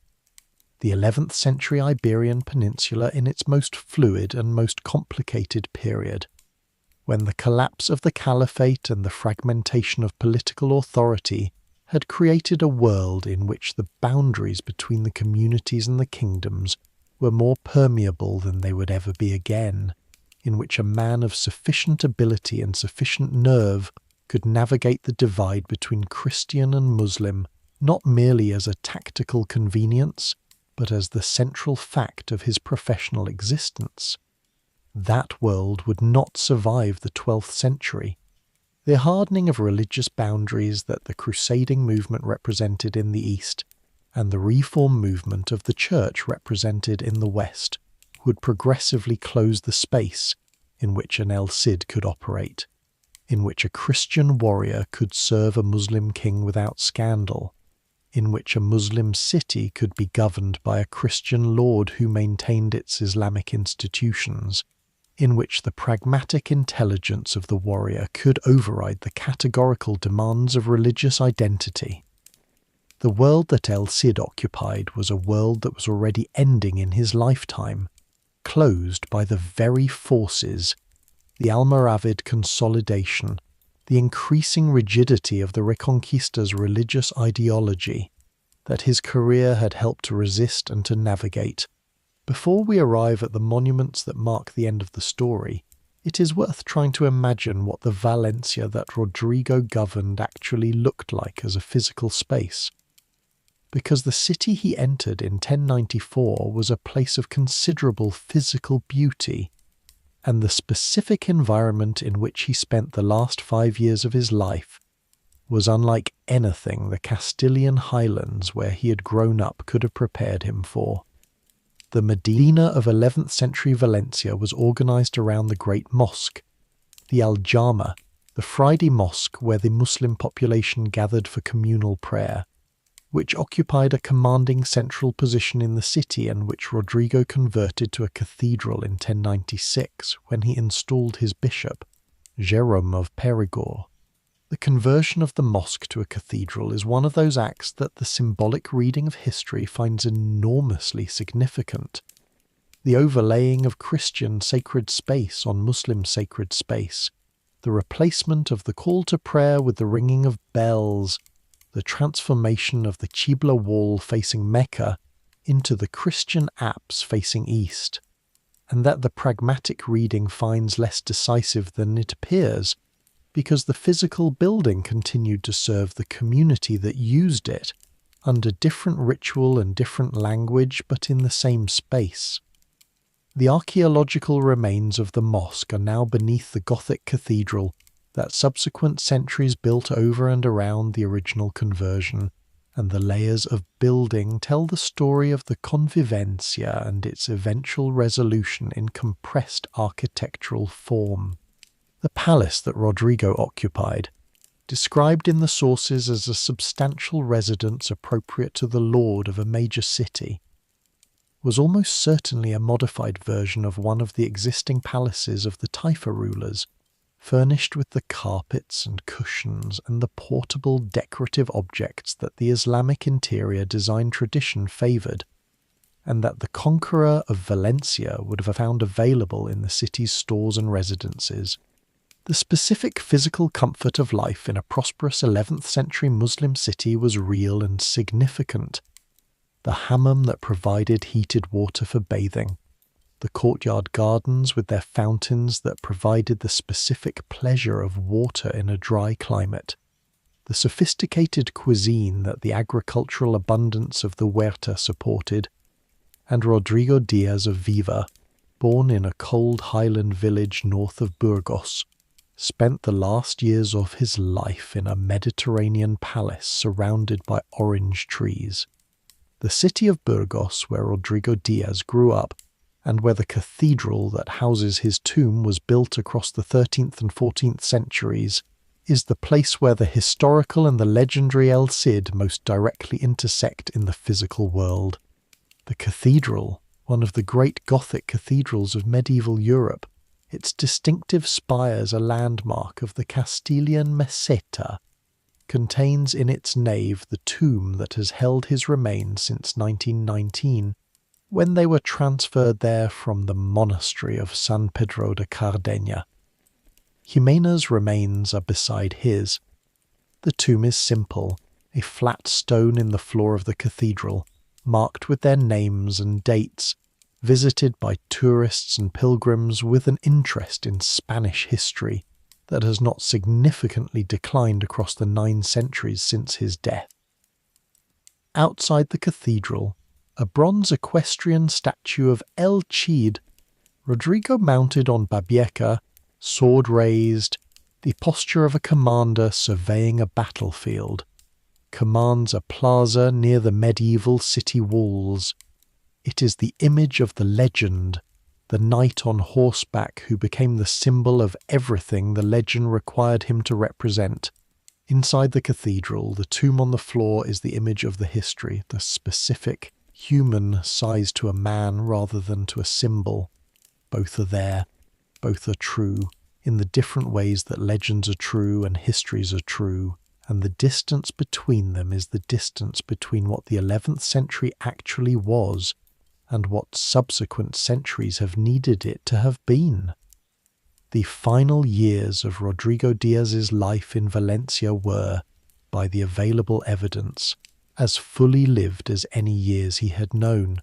The 11th century Iberian Peninsula in its most fluid and most complicated period, when the collapse of the caliphate and the fragmentation of political authority had created a world in which the boundaries between the communities and the kingdoms were more permeable than they would ever be again, in which a man of sufficient ability and sufficient nerve could navigate the divide between Christian and Muslim not merely as a tactical convenience, but as the central fact of his professional existence. That world would not survive the 12th century. The hardening of religious boundaries that the crusading movement represented in the East and the reform movement of the Church represented in the West would progressively close the space in which an El Cid could operate, in which a Christian warrior could serve a Muslim king without scandal, in which a Muslim city could be governed by a Christian lord who maintained its Islamic institutions, in which the pragmatic intelligence of the warrior could override the categorical demands of religious identity. The world that El Cid occupied was a world that was already ending in his lifetime, closed by the very forces, the Almoravid consolidation, the increasing rigidity of the Reconquista's religious ideology that his career had helped to resist and to navigate. Before we arrive at the monuments that mark the end of the story, it is worth trying to imagine what the Valencia that Rodrigo governed actually looked like as a physical space. Because the city he entered in 1094 was a place of considerable physical beauty, and the specific environment in which he spent the last 5 years of his life was unlike anything the Castilian highlands where he had grown up could have prepared him for. The Medina of 11th century Valencia was organized around the Great Mosque, the Al-Jama, the Friday mosque where the Muslim population gathered for communal prayer, which occupied a commanding central position in the city and which Rodrigo converted to a cathedral in 1096 when he installed his bishop, Jérôme of Périgord. The conversion of the mosque to a cathedral is one of those acts that the symbolic reading of history finds enormously significant. The overlaying of Christian sacred space on Muslim sacred space, the replacement of the call to prayer with the ringing of bells, the transformation of the Qibla wall facing Mecca into the Christian apse facing east, and that the pragmatic reading finds less decisive than it appears, because the physical building continued to serve the community that used it, under different ritual and different language but in the same space. The archaeological remains of the mosque are now beneath the Gothic cathedral that subsequent centuries built over and around the original conversion, and the layers of building tell the story of the convivencia and its eventual resolution in compressed architectural form. The palace that Rodrigo occupied, described in the sources as a substantial residence appropriate to the lord of a major city, was almost certainly a modified version of one of the existing palaces of the taifa rulers, furnished with the carpets and cushions and the portable decorative objects that the Islamic interior design tradition favoured, and that the conqueror of Valencia would have found available in the city's stores and residences. The specific physical comfort of life in a prosperous 11th century Muslim city was real and significant. The hammam that provided heated water for bathing, the courtyard gardens with their fountains that provided the specific pleasure of water in a dry climate, the sophisticated cuisine that the agricultural abundance of the huerta supported, and Rodrigo Díaz of Vivar, born in a cold highland village north of Burgos, spent the last years of his life in a Mediterranean palace surrounded by orange trees. The city of Burgos, where Rodrigo Díaz grew up, and where the cathedral that houses his tomb was built across the 13th and 14th centuries, is the place where the historical and the legendary El Cid most directly intersect in the physical world. The cathedral, one of the great Gothic cathedrals of medieval Europe, its distinctive spires a landmark of the Castilian meseta, contains in its nave the tomb that has held his remains since 1919, when they were transferred there from the monastery of San Pedro de Cardeña. Jimena's remains are beside his. The tomb is simple, a flat stone in the floor of the cathedral, marked with their names and dates, visited by tourists and pilgrims with an interest in Spanish history that has not significantly declined across the 9 centuries since his death. Outside the cathedral, a bronze equestrian statue of El Cid, Rodrigo mounted on Babieca, sword raised, the posture of a commander surveying a battlefield, commands a plaza near the medieval city walls. It is the image of the legend, the knight on horseback who became the symbol of everything the legend required him to represent. Inside the cathedral, the tomb on the floor is the image of the history, the specific, human size to a man rather than to a symbol. Both are there, both are true, in the different ways that legends are true and histories are true, and the distance between them is the distance between what the 11th century actually was and what subsequent centuries have needed it to have been. The final years of Rodrigo Díaz's life in Valencia were, by the available evidence, as fully lived as any years he had known.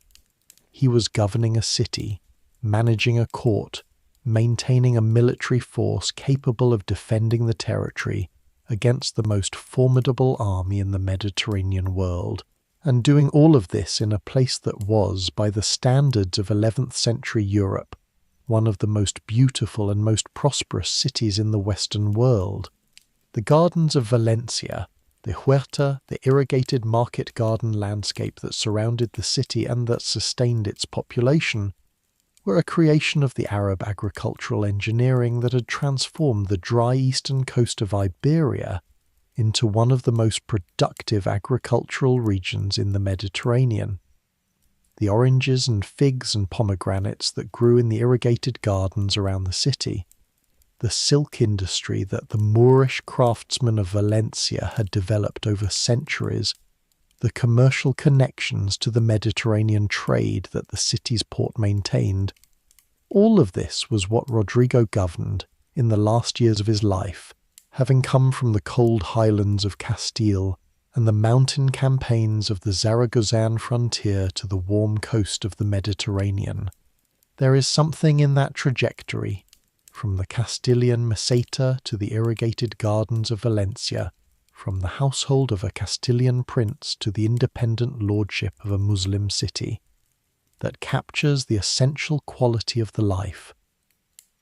He was governing a city, managing a court, maintaining a military force capable of defending the territory against the most formidable army in the Mediterranean world, and doing all of this in a place that was, by the standards of 11th century Europe, one of the most beautiful and most prosperous cities in the Western world. The gardens of Valencia, the huerta, the irrigated market garden landscape that surrounded the city and that sustained its population, were a creation of the Arab agricultural engineering that had transformed the dry eastern coast of Iberia into one of the most productive agricultural regions in the Mediterranean. The oranges and figs and pomegranates that grew in the irrigated gardens around the city, the silk industry that the Moorish craftsmen of Valencia had developed over centuries, the commercial connections to the Mediterranean trade that the city's port maintained, all of this was what Rodrigo governed in the last years of his life, having come from the cold highlands of Castile and the mountain campaigns of the Zaragozan frontier to the warm coast of the Mediterranean. There is something in that trajectory, from the Castilian meseta to the irrigated gardens of Valencia, from the household of a Castilian prince to the independent lordship of a Muslim city, that captures the essential quality of the life.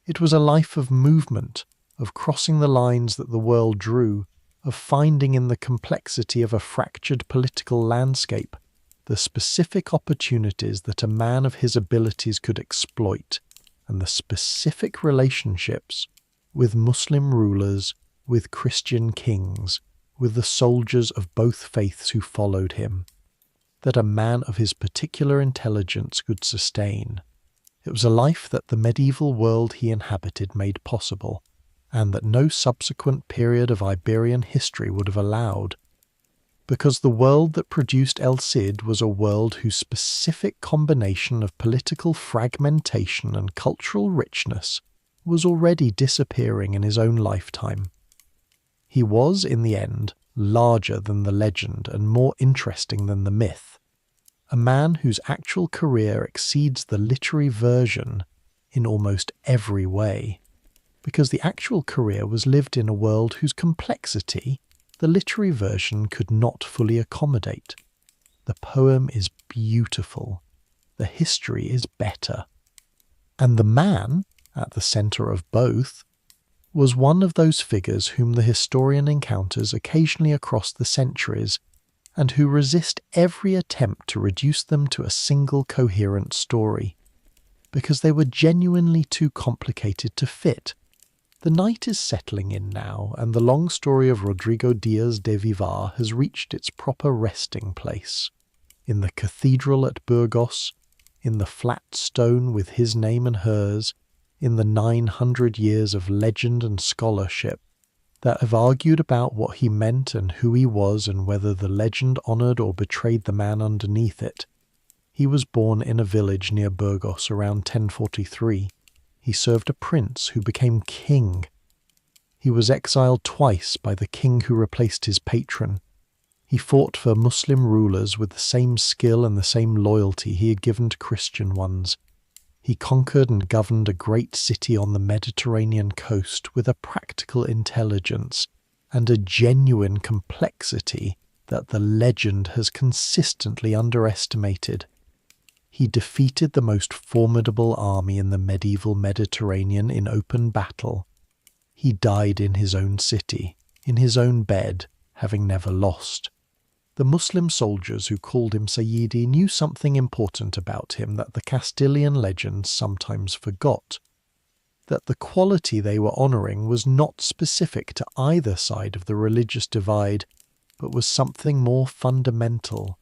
It was a life of movement, of crossing the lines that the world drew, of finding in the complexity of a fractured political landscape the specific opportunities that a man of his abilities could exploit, and the specific relationships with Muslim rulers, with Christian kings, with the soldiers of both faiths who followed him, that a man of his particular intelligence could sustain. It was a life that the medieval world he inhabited made possible, and that no subsequent period of Iberian history would have allowed, because the world that produced El Cid was a world whose specific combination of political fragmentation and cultural richness was already disappearing in his own lifetime. He was, in the end, larger than the legend and more interesting than the myth, a man whose actual career exceeds the literary version in almost every way, because the actual career was lived in a world whose complexity the literary version could not fully accommodate. The poem is beautiful, the history is better, and the man, at the centre of both, was one of those figures whom the historian encounters occasionally across the centuries, and who resist every attempt to reduce them to a single coherent story, because they were genuinely too complicated to fit. The night is settling in now, and the long story of Rodrigo Díaz de Vivar has reached its proper resting place. In the cathedral at Burgos, in the flat stone with his name and hers, in the 900 years of legend and scholarship that have argued about what he meant and who he was and whether the legend honoured or betrayed the man underneath it. He was born in a village near Burgos around 1043. He served a prince who became king. He was exiled twice by the king who replaced his patron. He fought for Muslim rulers with the same skill and the same loyalty he had given to Christian ones. He conquered and governed a great city on the Mediterranean coast with a practical intelligence and a genuine complexity that the legend has consistently underestimated. He defeated the most formidable army in the medieval Mediterranean in open battle. He died in his own city, in his own bed, having never lost. The Muslim soldiers who called him Sayyidi knew something important about him that the Castilian legends sometimes forgot, that the quality they were honouring was not specific to either side of the religious divide, but was something more fundamental.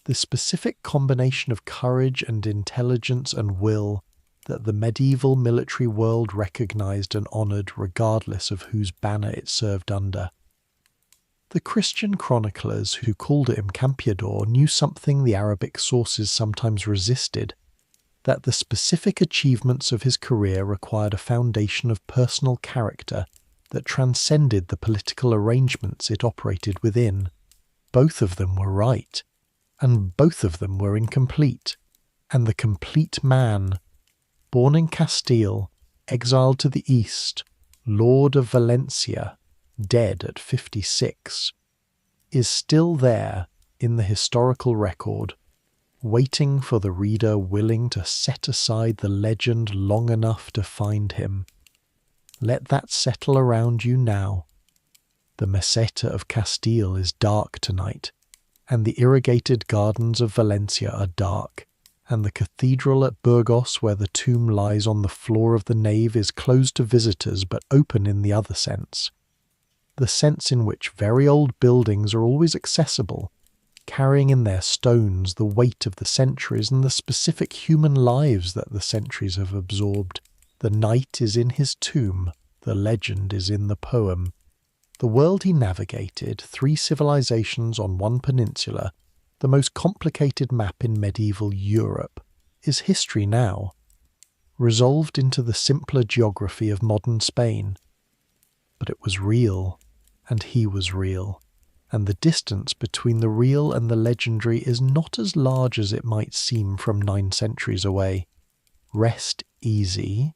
The specific combination of courage and intelligence and will that the medieval military world recognised and honoured regardless of whose banner it served under. The Christian chroniclers who called him Campeador knew something the Arabic sources sometimes resisted, that the specific achievements of his career required a foundation of personal character that transcended the political arrangements it operated within. Both of them were right, and both of them were incomplete, and the complete man, born in Castile, exiled to the east, lord of Valencia, dead at 56, is still there in the historical record, waiting for the reader willing to set aside the legend long enough to find him. Let that settle around you now. The Meseta of Castile is dark tonight, and the irrigated gardens of Valencia are dark, and the cathedral at Burgos where the tomb lies on the floor of the nave is closed to visitors but open in the other sense. The sense in which very old buildings are always accessible, carrying in their stones the weight of the centuries and the specific human lives that the centuries have absorbed. The knight is in his tomb, the legend is in the poem. The world he navigated, 3 civilizations on one peninsula, the most complicated map in medieval Europe, is history now, resolved into the simpler geography of modern Spain. But it was real, and he was real, and the distance between the real and the legendary is not as large as it might seem from 9 centuries away. Rest easy,